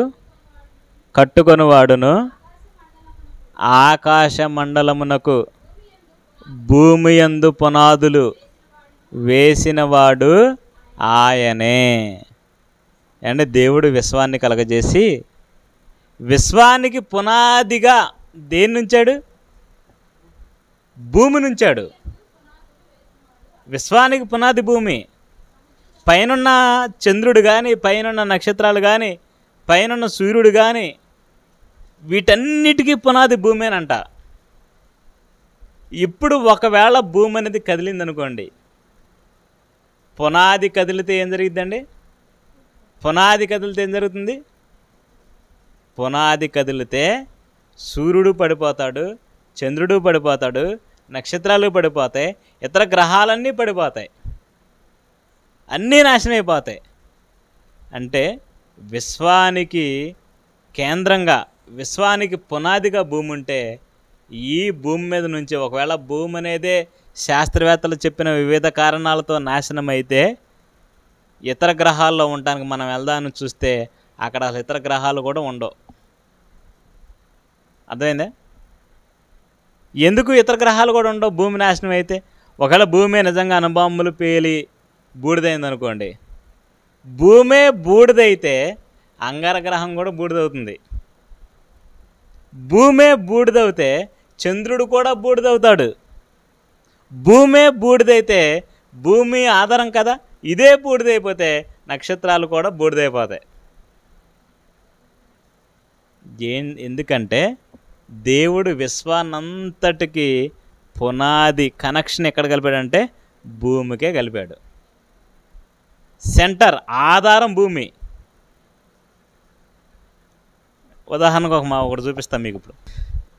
కట్టుకొనివాడును, ఆకాశ మండలమునకు భూమి యందు పునాదులు వేసినవాడు ఆయనే. అంటే దేవుడు విశ్వాన్ని కలగజేసి విశ్వానికి పునాదిగా దేన్ని ఉంచాడు? భూమిని ఉంచాడు. విశ్వానికి పునాది భూమి. పైనున్న చంద్రుడు కానీ, పైనున్న నక్షత్రాలు కానీ, పైనున్న సూర్యుడు కానీ, వీటన్నిటికీ పునాది భూమేనంట. ఇప్పుడు ఒకవేళ భూమి అనేది కదిలిందనుకోండి, పునాది కదిలితే ఏం జరిగిద్దండి? పునాది కదిలితే ఏం జరుగుతుంది? పునాది కదిలితే సూర్యుడు పడిపోతాడు, చంద్రుడు పడిపోతాడు, నక్షత్రాలు పడిపోతాయి, ఇతర గ్రహాలన్నీ పడిపోతాయి, అన్నీ నాశనం అయిపోతాయి. అంటే విశ్వానికి కేంద్రంగా, విశ్వానికి పునాదిగా భూమి ఉంటే, ఈ భూమి మీద నుంచి ఒకవేళ భూమి అనేదే శాస్త్రవేత్తలు చెప్పిన వివిధ కారణాలతో నాశనం అయితే ఇతర గ్రహాల్లో ఉండడానికి మనం వెళ్దామని చూస్తే అక్కడ అసలు ఇతర గ్రహాలు కూడా ఉండవు. అర్థమైందా? ఎందుకు ఇతర గ్రహాలు కూడా ఉండవు భూమి నాశనం అయితే? ఒకవేళ భూమి నిజంగా అణుబాంబులు పేలి బూడిదైందనుకోండి, భూమే బూడిదైతే అంగారగ్రహం కూడా బూడిదవుతుంది. భూమే బూడిదవుతే చంద్రుడు కూడా బూడిదవుతాడు. భూమే బూడిదైతే, భూమి ఆధారం కదా, ఇదే బూడిదైపోతే నక్షత్రాలు కూడా బూడిదైపోతాయి. ఎందుకంటే దేవుడు విశ్వాన్నంతటికి పునాది కనెక్షన్ ఎక్కడ కలిపాడంటే భూమికే కలిపాడు. సెంటర్, ఆధారం భూమి. ఉదాహరణకు ఒకటి చూపిస్తాం మీకు.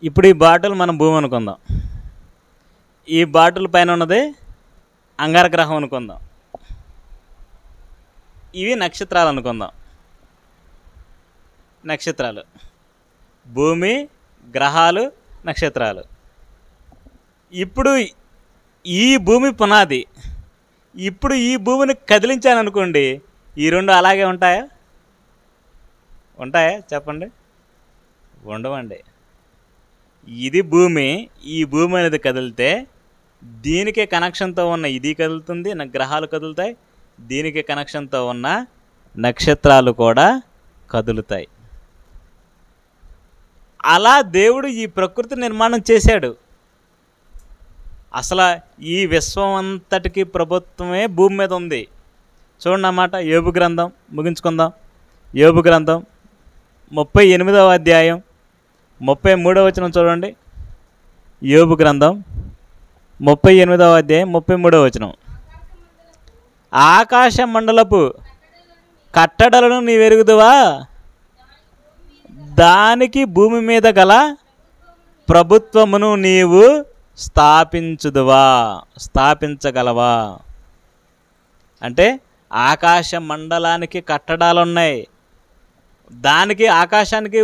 ఇప్పుడు ఈ బాటిల్ మనం భూమి అనుకుందాం, ఈ బాటిల్ పైన ఉన్నది అంగారగ్రహం అనుకుందాం. ఇవి నక్షత్రాలు అనుకుందాం. నక్షత్రాలు, భూమి, గ్రహాలు, నక్షత్రాలు. ఇప్పుడు ఈ భూమి పునాది. ఇప్పుడు ఈ భూమిని కదిలించాను అనుకోండి, ఈ రెండు అలాగే ఉంటాయా? ఉంటాయా చెప్పండి? ఉండవండి. ఇది భూమి. ఈ భూమి అనేది కదిలితే దీనికే కనెక్షన్తో ఉన్న ఇది కదులుతుంది, గ్రహాలు కదులుతాయి. దీనికి కనెక్షన్తో ఉన్న నక్షత్రాలు కూడా కదులుతాయి. అలా దేవుడు ఈ ప్రకృతి నిర్మాణం చేశాడు. అసలు ఈ విశ్వం అంతటికి ప్రభుత్వమే భూమి మీద ఉంది. చూడండి అన్నమాట. యోబు గ్రంథం ముగించుకుందాం. యోబు గ్రంథం 38వ అధ్యాయం 33వ వచనం చూడండి. యోబు గ్రంథం 38వ అధ్యాయం 33వ వచనం. ఆకాశ మండలపు కట్టడలను నీవెరుగుదువా? దానికి భూమి మీద గల ప్రభుత్వమును నీవు స్థాపించగలవా? అంటే ఆకాశ మండలానికి కట్టడాలు ఉన్నాయి. దానికి ఆకాశానికి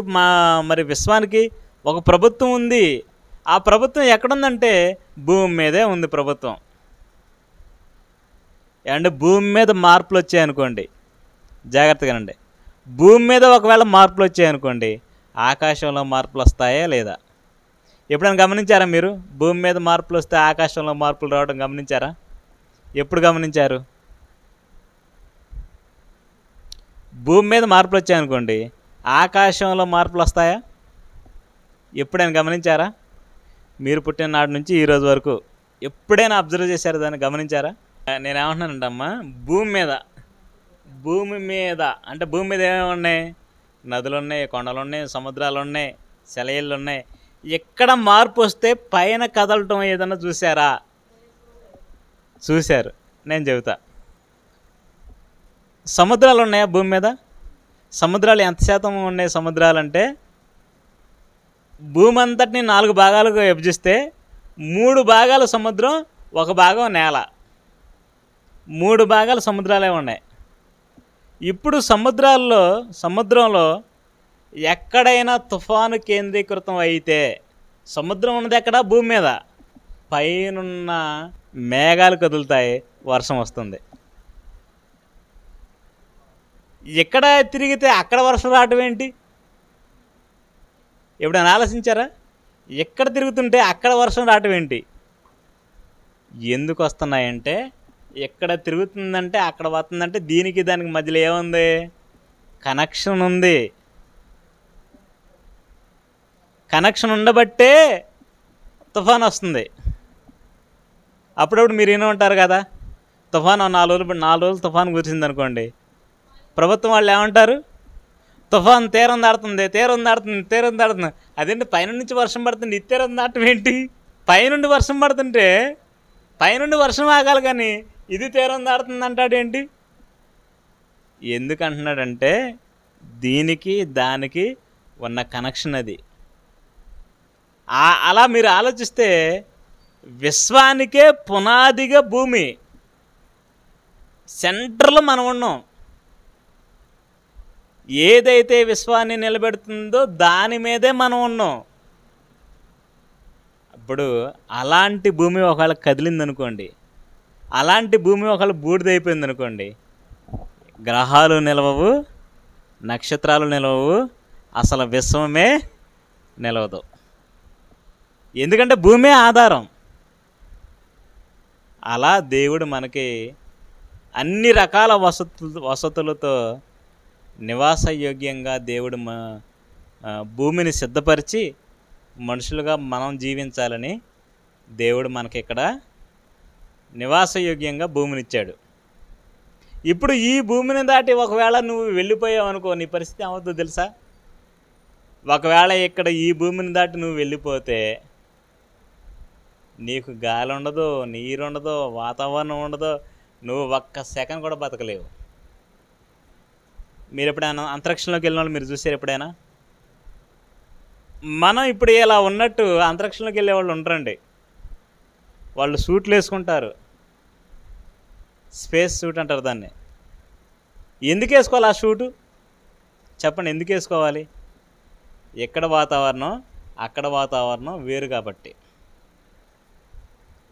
మరి విశ్వానికి ఒక ప్రభుత్వం ఉంది. ఆ ప్రభుత్వం ఎక్కడుందంటే భూమి మీదే ఉంది ప్రభుత్వం. అంటే భూమి మీద మార్పులు వచ్చాయనుకోండి, జాగ్రత్తగానండి. భూమి మీద ఒకవేళ మార్పులు వచ్చాయనుకోండి, ఆకాశంలో మార్పులు వస్తాయా లేదా? ఎప్పుడైనా గమనించారా మీరు? భూమి మీద మార్పులు వస్తే ఆకాశంలో మార్పులు రావడం గమనించారా? ఎప్పుడు గమనించారు? భూమి మీద మార్పులు వచ్చాయనుకోండి, ఆకాశంలో మార్పులు వస్తాయా? ఎప్పుడైనా గమనించారా? మీరు పుట్టిన నాటి నుంచి ఈరోజు వరకు ఎప్పుడైనా అబ్జర్వ్ చేశారు, దాన్ని గమనించారా? నేనేమంటున్నానంటే అమ్మా, భూమి మీద అంటే భూమి మీద ఏమేమి ఉన్నాయి? నదులు ఉన్నాయి, కొండలు ఉన్నాయి, సముద్రాలు ఉన్నాయి, సెలయేళ్ళు ఉన్నాయి. ఎక్కడ మార్పు వస్తే పైన కదలటం ఏదన్నా చూసారా? చూశారు. నేను చెబుతా. సముద్రాలు ఉన్నాయా భూమి మీద? సముద్రాలు ఎంత శాతం ఉన్నాయి? సముద్రాలు అంటే భూమి అంతటిని 4 భాగాలుగా విభజిస్తే 3 భాగాలు సముద్రం, 1 భాగం నేల. 3 భాగాలు సముద్రాలే ఉన్నాయి. ఇప్పుడు సముద్రంలో ఎక్కడైనా తుఫాను కేంద్రీకృతం అయితే, సముద్రం ఉన్నది ఎక్కడ? భూమి మీద. పైనున్న మేఘాలు కదులుతాయి, వర్షం వస్తుంది. ఎక్కడ తిరిగితే అక్కడ వర్షం రావటం ఏంటి? ఎప్పుడైనా ఆలోచించారా? ఎక్కడ తిరుగుతుంటే అక్కడ వర్షం రావటం ఏంటి? ఎందుకు వస్తున్నాయంటే, ఎక్కడ తిరుగుతుందంటే అక్కడ వస్తుందంటే దీనికి దానికి మధ్యలో ఏముంది? కనెక్షన్ ఉంది. కనెక్షన్ ఉండబట్టే తుఫాన్ వస్తుంది. అప్పుడప్పుడు మీరు వినే ఉంటారు కదా, తుఫాన్ 4 రోజులు తుఫాన్ కురిసింది అనుకోండి, ప్రభుత్వం వాళ్ళు ఏమంటారు? తుఫాన్ తీరం దాడుతుంది. అదేంటి పైనుంచి వర్షం పడుతుంది, ఇది తీరం దాటం ఏంటి? పైనుండి వర్షం పడుతుంటే పైనుండి వర్షం ఆగాలి, కానీ ఇది తీరం దాడుతుంది అంటాడేంటి? ఎందుకు అంటున్నాడంటే దీనికి దానికి ఉన్న కనెక్షన్ అది. అలా మీరు ఆలోచిస్తే విశ్వానికే పునాదిగా భూమి, సెంటర్లో మనం ఉన్నాం. ఏదైతే విశ్వాన్ని నిలబెడుతుందో దాని మీదే మనం ఉన్నాం. ఇప్పుడు అలాంటి భూమి ఒకవేళ కదిలిందనుకోండి, అలాంటి భూమి ఒకవేళ బూడిదైపోయింది అనుకోండి, గ్రహాలు నిలవవు, నక్షత్రాలు నిలవవు, అసలు విశ్వమే నిలవదు. ఎందుకంటే భూమే ఆధారం. అలా దేవుడు మనకి అన్ని రకాల వసతులతో నివాసయోగ్యంగా దేవుడు భూమిని సిద్ధపరిచి మనుషులుగా మనం జీవించాలని దేవుడు మనకి ఇక్కడ నివాసయోగ్యంగా భూమినిచ్చాడు. ఇప్పుడు ఈ భూమిని దాటి ఒకవేళ నువ్వు వెళ్ళిపోయావు అనుకో, నీ పరిస్థితి ఏమవుతుందో తెలుసా? ఒకవేళ ఇక్కడ ఈ భూమిని దాటి నువ్వు వెళ్ళిపోతే నీకు గాలి ఉండదు, నీరు ఉండదు, వాతావరణం ఉండదు, నువ్వు ఒక్క సెకండ్ కూడా బతకలేవు. మీరు ఎప్పుడైనా అంతరిక్షంలోకి వెళ్ళిన వాళ్ళు మీరు చూసారు ఎప్పుడైనా? మనం ఇప్పుడు ఇలా ఉన్నట్టు అంతరిక్షంలోకి వెళ్ళే వాళ్ళు ఉంటారండి. వాళ్ళు సూట్లు వేసుకుంటారు, స్పేస్ సూట్ అంటారు దాన్ని. ఎందుకు వేసుకోవాలి ఆ షూటు? చెప్పండి, ఎందుకు వేసుకోవాలి? ఎక్కడ వాతావరణం అక్కడ వాతావరణం వేరు కాబట్టి.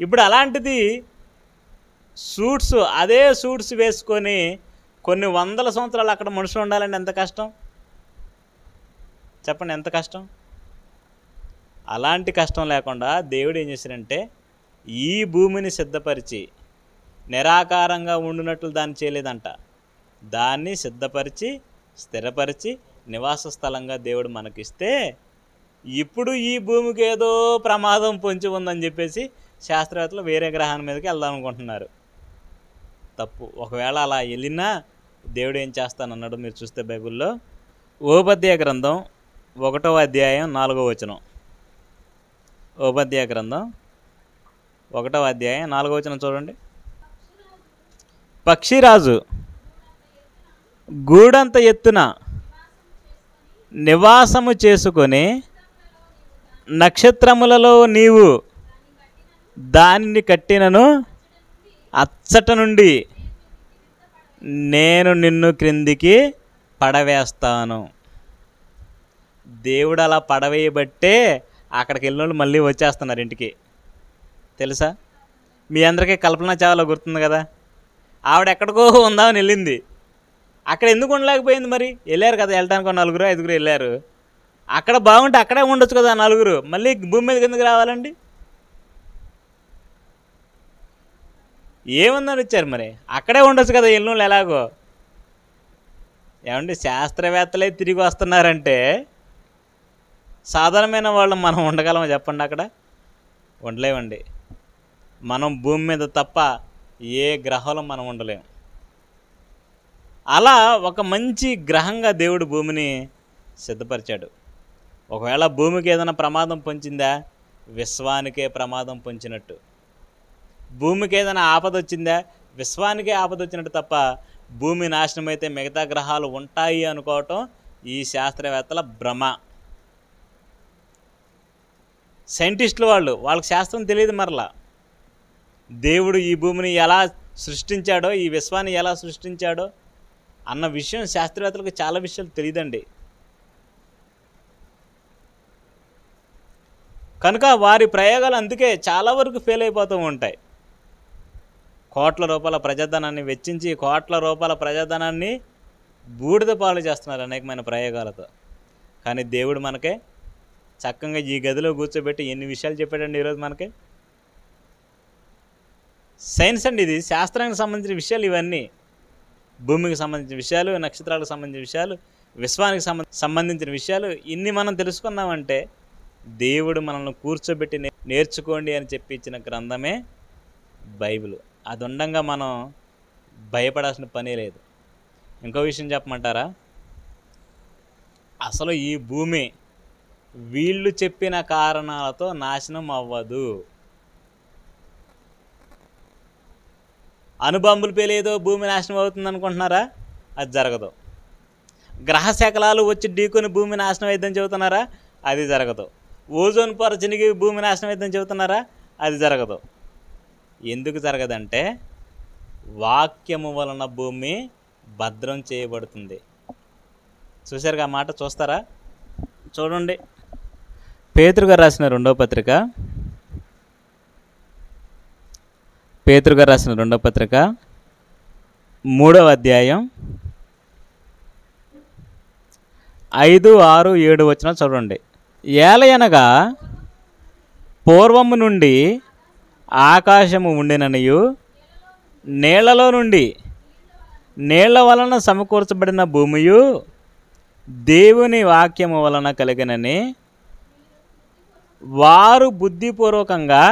ఇప్పుడు అలాంటిది అదే సూట్స్ వేసుకొని కొన్ని వందల సంవత్సరాలు అక్కడ మనుషులు ఉండాలంటే ఎంత కష్టం చెప్పండి, ఎంత కష్టం? అలాంటి కష్టం లేకుండా దేవుడు ఏం చేశాడంటే ఈ భూమిని సిద్ధపరిచి, నిరాకారంగా ఉండునట్లు దాన్ని చేయలేదంట, దాన్ని సిద్ధపరిచి స్థిరపరిచి నివాస స్థలంగా దేవుడు మనకిస్తే, ఇప్పుడు ఈ భూమికి ఏదో ప్రమాదం పొంచి ఉందని చెప్పేసి శాస్త్రవేత్తలు వేరే గ్రహాల మీదకి వెళ్దాం అనుకుంటున్నారు. తప్పు. ఒకవేళ అలా వెళ్ళినా దేవుడు ఏం చేస్తానన్నాడు మీరు చూస్తే బైబిల్లో, ఓబద్య గ్రంథం 1వ అధ్యాయం 4వ వచనం. ఓబద్య గ్రంథం 1వ అధ్యాయం 4వ వచనం చూడండి. పక్షిరాజు గూడంత ఎత్తున నివాసము చేసుకొని నక్షత్రములలో నీవు దానిని కట్టినను అచ్చట నుండి నేను నిన్ను క్రిందికి పడవేస్తాను. దేవుడు అలా పడవేయబట్టే అక్కడికి వెళ్ళిన మళ్ళీ వచ్చేస్తున్నారు ఇంటికి. తెలుసా? మీ అందరికీ కల్పన చావ్లా గుర్తుంది కదా, ఆవిడ ఎక్కడికో ఉందామని వెళ్ళింది, అక్కడ ఎందుకు ఉండలేకపోయింది? మరి వెళ్ళారు కదా, వెళ్ళడానికి 4-5 వెళ్ళారు, అక్కడ బాగుంటే అక్కడే ఉండొచ్చు కదా 4, మళ్ళీ భూమి మీదకి ఎందుకు రావాలండి? ఏముందని వచ్చారు మరి, అక్కడే ఉండొచ్చు కదా ఎల్లుళ్ళు ఎలాగో. ఏమండి, శాస్త్రవేత్తలే తిరిగి వస్తున్నారంటే సాధారణమైన వాళ్ళు మనం ఉండగలమా చెప్పండి? అక్కడ ఉండలేమండి. మనం భూమి మీద తప్ప ఏ గ్రహంలో మనం ఉండలేము. అలా ఒక మంచి గ్రహంగా దేవుడు భూమిని సిద్ధపరిచాడు. ఒకవేళ భూమికి ఏదైనా ప్రమాదం పొంచిందా, విశ్వానికే ప్రమాదం పొంచినట్టు. భూమికి ఏదైనా ఆపద వచ్చిందా, విశ్వానికే ఆపద వచ్చినట్టు తప్ప భూమి నాశనం అయితే మిగతా గ్రహాలు ఉంటాయి అనుకోవటం ఈ శాస్త్రవేత్తల భ్రమ. సైంటిస్టులు వాళ్ళకి శాస్త్రం తెలియదు. మరలా దేవుడు ఈ భూమిని ఎలా సృష్టించాడో, ఈ విశ్వాన్ని ఎలా సృష్టించాడో అన్న విషయం శాస్త్రవేత్తలకు చాలా విషయాలు తెలియదండి. కనుక వారి ప్రయోగాలు అందుకే చాలా వరకు ఫెయిల్ అయిపోతూ ఉంటాయి. కోట్ల రూపాయల ప్రజాధనాన్ని వెచ్చించి కోట్ల రూపాయల ప్రజాధనాన్ని బూడిద పాలు చేస్తున్నారు అనేకమైన ప్రయోగాలతో. కానీ దేవుడు మనకే చక్కగా ఈ గదిలో కూర్చోబెట్టి ఎన్ని విషయాలు చెప్పాడండి ఈరోజు మనకి. సైన్స్ అండి ఇది, శాస్త్రానికి సంబంధించిన విషయాలు ఇవన్నీ. భూమికి సంబంధించిన విషయాలు, నక్షత్రాలకు సంబంధించిన విషయాలు, విశ్వానికి సంబంధించిన విషయాలు ఇన్ని మనం తెలుసుకున్నామంటే దేవుడు మనల్ని కూర్చోబెట్టి నేర్చుకోండి అని చెప్పి ఇచ్చిన గ్రంథమే బైబిల్. అది ఉండంగా మనం భయపడాల్సిన పనే లేదు. ఇంకో విషయం చెప్పమంటారా? అసలు ఈ భూమి వీళ్ళు చెప్పిన కారణాలతో నాశనం అవ్వదు. అణుబాంబులు పేలేదో భూమి నాశనం అవుతుంది అనుకుంటున్నారా? అది జరగదు. గ్రహ శకలాలు వచ్చి ఢీకొని భూమి నాశనం అయిద్దని చెబుతున్నారా? అది జరగదు. ఓజోన్ పొర చినిగి భూమి నాశనం అయిద్దని చెబుతున్నారా? అది జరగదు. ఎందుకు జరగదంటే వాక్యము వలన భూమి భద్రం చేయబడుతుంది. చూశారుగా మాట? చూస్తారా? చూడండి, పేతురు గారు రాసిన 2వ పత్రిక, పేతురు గారు రాసిన 2వ పత్రిక 3వ అధ్యాయం 5, 6, 7 వచనాలు చూడండి. ఏలయనగా పూర్వము నుండి ఆకాశము ఉండిననియు నీళ్లలో నుండి నీళ్ల వలన సమకూర్చబడిన భూమియు దేవుని వాక్యము వలన కలిగినని వారు బుద్ధిపూర్వకంగా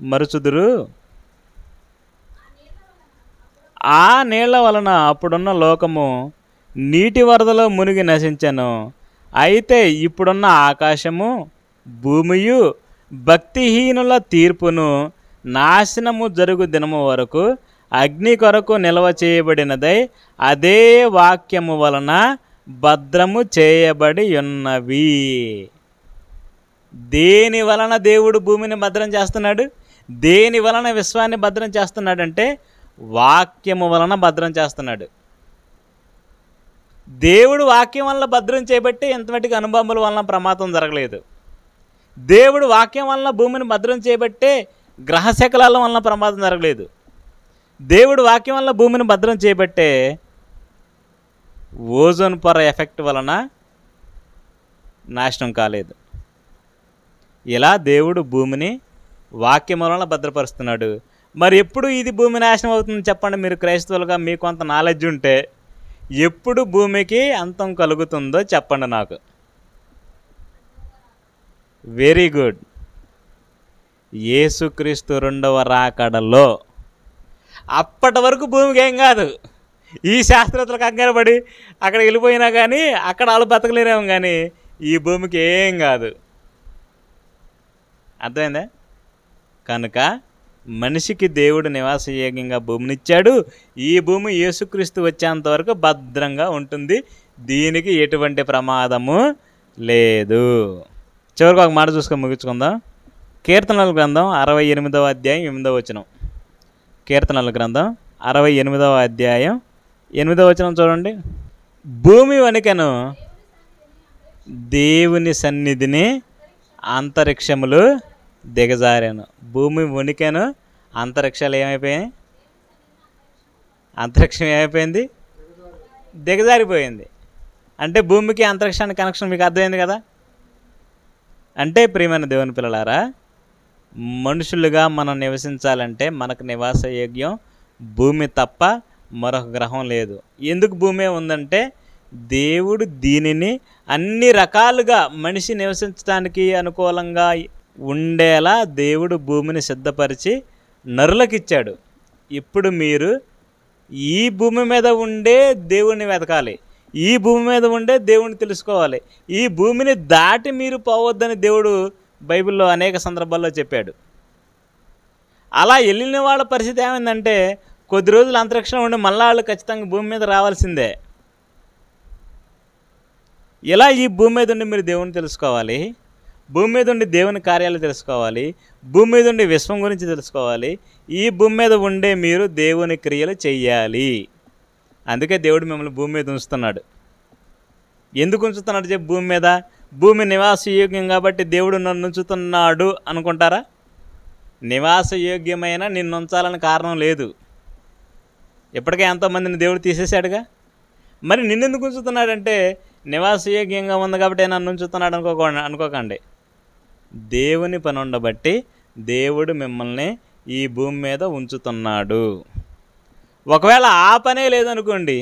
మరుచుదురు. ఆ నీళ్ల వలన అప్పుడున్న లోకము నీటి వరదలో మునిగి నశించెను. అయితే ఇప్పుడున్న ఆకాశము భూమియు భక్తిహీనుల తీర్పును నాశనము జరుగు దినము వరకు అగ్ని కొరకు నిల్వ చేయబడినదై అదే వాక్యము వలన భద్రము చేయబడి ఉన్నవి. దేని వలన దేవుడు భూమిని భద్రం చేస్తున్నాడు? దేని వలన విశ్వాన్ని భద్రం చేస్తున్నాడంటే వాక్యము వలన భద్రం చేస్తున్నాడు. దేవుడు వాక్యం వలన భద్రం చేయబట్టి ఇంతమటికి అణుబాంబుల వలన ప్రమాదం జరగలేదు. దేవుడు వాక్యం వలన భూమిని భద్రం చేయబట్టే గ్రహశకలాల వలన ప్రమాదం జరగలేదు. దేవుడు వాక్యం వలన భూమిని భద్రం చేయబట్టే ఓజోన్ పొర ఎఫెక్ట్ వలన నాశనం కాలేదు. ఇలా దేవుడు భూమిని వాక్యం వలన భద్రపరుస్తున్నాడు. మరి ఎప్పుడు ఇది భూమి నాశనం అవుతుంది చెప్పండి? మీరు క్రైస్తవులుగా మీకు కొంత నాలెడ్జ్ ఉంటే ఎప్పుడు భూమికి అంతం కలుగుతుందో చెప్పండి నాకు. Very good. యేసుక్రీస్తు రెండవ రాకడలో. అప్పటి వరకు భూమికి ఏం కాదు. ఈ శాస్త్రవేత్తలకు కంగారు పడి అక్కడ వెళ్ళిపోయినా కానీ అక్కడ వాళ్ళు బతకలేరేమో, కానీ ఈ భూమికి ఏం కాదు. అర్థమైందా? కనుక మనిషికి దేవుడు నివాసయోగ్యంగా భూమినిచ్చాడు. ఈ భూమి యేసుక్రీస్తు వచ్చేంత వరకు భద్రంగా ఉంటుంది. దీనికి ఎటువంటి ప్రమాదము లేదు. చివరికి ఒక మాట చూసుకొని ముగించుకుందాం. కీర్తనల గ్రంథం 68వ అధ్యాయం 8వ వచనం. కీర్తనల గ్రంథం 68వ అధ్యాయం 8వ వచనం చూడండి. భూమి వణికెను, దేవుని సన్నిధిని అంతరిక్షములు దిగజారాను. భూమి వణికెను, అంతరిక్షాలు ఏమైపోయాయి? అంతరిక్షం ఏమైపోయింది? దిగజారిపోయింది. అంటే భూమికి అంతరిక్షానికి కనెక్షన్ మీకు అర్థమైంది కదా? అంటే ప్రియమైన దేవుని పిల్లలారా, మనుషులుగా మనం నివసించాలంటే మనకు నివాస యోగ్యం భూమి తప్ప మరొక గ్రహం లేదు. ఎందుకు భూమి ఉందంటే దేవుడు దీనిని అన్ని రకాలుగా మనిషి నివసించడానికి అనుకూలంగా ఉండేలా దేవుడు భూమిని సిద్ధపరిచి నరులకిచ్చాడు. ఇప్పుడు మీరు ఈ భూమి మీద ఉండే దేవుణ్ణి వెతకాలి, ఈ భూమి మీద ఉండే దేవుణ్ణి తెలుసుకోవాలి. ఈ భూమిని దాటి మీరు పోవద్దని దేవుడు బైబిల్లో అనేక సందర్భాల్లో చెప్పాడు. అలా వెళ్ళిన వాళ్ళ పరిస్థితి ఏమైందంటే కొద్ది రోజులు అంతరిక్షంలో ఉండి మళ్ళా వాళ్ళు ఖచ్చితంగా భూమి మీద రావాల్సిందే. ఇలా ఈ భూమి మీద ఉండి మీరు దేవుని తెలుసుకోవాలి, భూమి మీద ఉండి దేవుని కార్యాలు తెలుసుకోవాలి, భూమి మీద ఉండి విశ్వం గురించి తెలుసుకోవాలి. ఈ భూమి మీద ఉండే మీరు దేవుని క్రియలు చెయ్యాలి. అందుకే దేవుడు మిమ్మల్ని భూమి మీద ఉంచుతున్నాడు. ఎందుకు ఉంచుతున్నాడు చెప్పి? భూమి మీద భూమి నివాసయోగ్యం కాబట్టి దేవుడు నన్ను ఉంచుతున్నాడు అనుకుంటారా? నివాసయోగ్యమైన నిన్ను ఉంచాలని కారణం లేదు. ఇప్పటికే ఎంతోమందిని దేవుడు తీసేశాడుగా. మరి నిన్నెందుకు ఉంచుతున్నాడంటే నివాసయోగ్యంగా ఉంది కాబట్టి నన్ను ఉంచుతున్నాడు అనుకోకండి. దేవుని పని ఉండబట్టి దేవుడు మిమ్మల్ని ఈ భూమి మీద ఉంచుతున్నాడు. ఒకవేళ ఆ పనే లేదనుకోండి,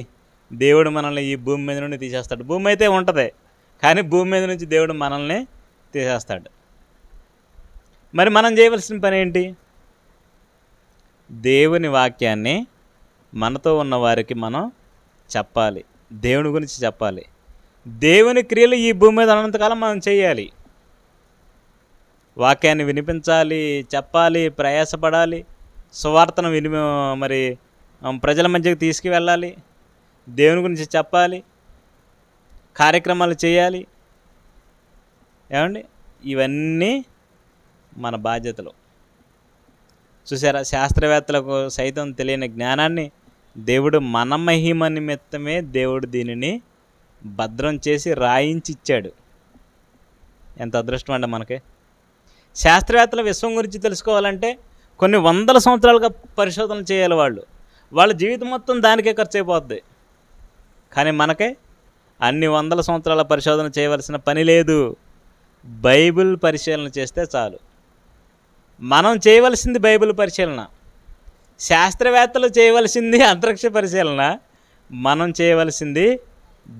దేవుడు మనల్ని ఈ భూమి మీద నుండి తీసేస్తాడు. భూమి అయితే ఉంటుంది, కానీ భూమి మీద నుంచి దేవుడు మనల్ని తీసేస్తాడు. మరి మనం చేయవలసిన పని ఏంటి? దేవుని వాక్యాన్ని మనతో ఉన్న వారికి మనం చెప్పాలి, దేవుని గురించి చెప్పాలి. దేవుని క్రియలు ఈ భూమి మీద ఉన్నంతకాలం మనం చేయాలి. వాక్యాన్ని వినిపించాలి, చెప్పాలి, ప్రయాసపడాలి, సువార్తను మరి ప్రజల మధ్యకి తీసుకువెళ్ళాలి, దేవుని గురించి చెప్పాలి, కార్యక్రమాలు చేయాలి. ఏమండి? ఇవన్నీ మన బాధ్యతలు. చూసారా, శాస్త్రవేత్తలకు సైతం తెలియని జ్ఞానాన్ని దేవుడు మన మహిమ నిమిత్తమే దేవుడు దీనిని భద్రం చేసి రాయించి ఇచ్చాడు. ఎంత అదృష్టం అండి మనకి. శాస్త్రవేత్తల విశ్వం గురించి తెలుసుకోవాలంటే కొన్ని వందల సంవత్సరాలుగా పరిశోధనలు చేయాలి. వాళ్ళ జీవితం మొత్తం దానికే ఖర్చు అయిపోద్ది. కానీ మనకే అన్ని వందల సంవత్సరాల పరిశోధన చేయవలసిన పని లేదు. బైబిల్ పరిశీలన చేస్తే చాలు. మనం చేయవలసింది బైబిల్ పరిశీలన, శాస్త్రవేత్తలు చేయవలసింది అంతరిక్ష పరిశీలన, మనం చేయవలసింది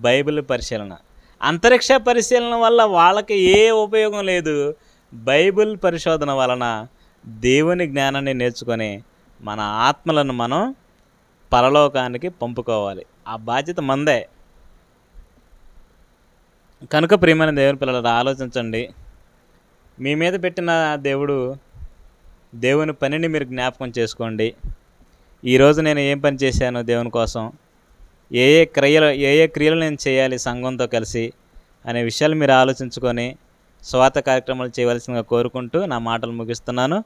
బైబిల్ పరిశీలన. అంతరిక్ష పరిశీలన వల్ల వాళ్ళకి ఏ ఉపయోగం లేదు. బైబిల్ పరిశోధన వలన దేవుని జ్ఞానాన్ని నేర్చుకొని మన ఆత్మలను మనం పరలోకానికి పంపుకోవాలి. ఆ బాధ్యత మందే. కనుక ప్రియమైన దేవుని పిల్లలు ఆలోచించండి. మీ మీద పెట్టిన దేవుని పనిని మీరు జ్ఞాపకం చేసుకోండి. ఈరోజు నేను ఏం పని చేశాను దేవుని కోసం, ఏ ఏ క్రియలు నేను చేయాలి సంఘంతో కలిసి అనే విషయాలు మీరు ఆలోచించుకొని స్వార్థ కార్యక్రమాలు చేయవలసిందిగా కోరుకుంటూ నా మాటలు ముగిస్తున్నాను.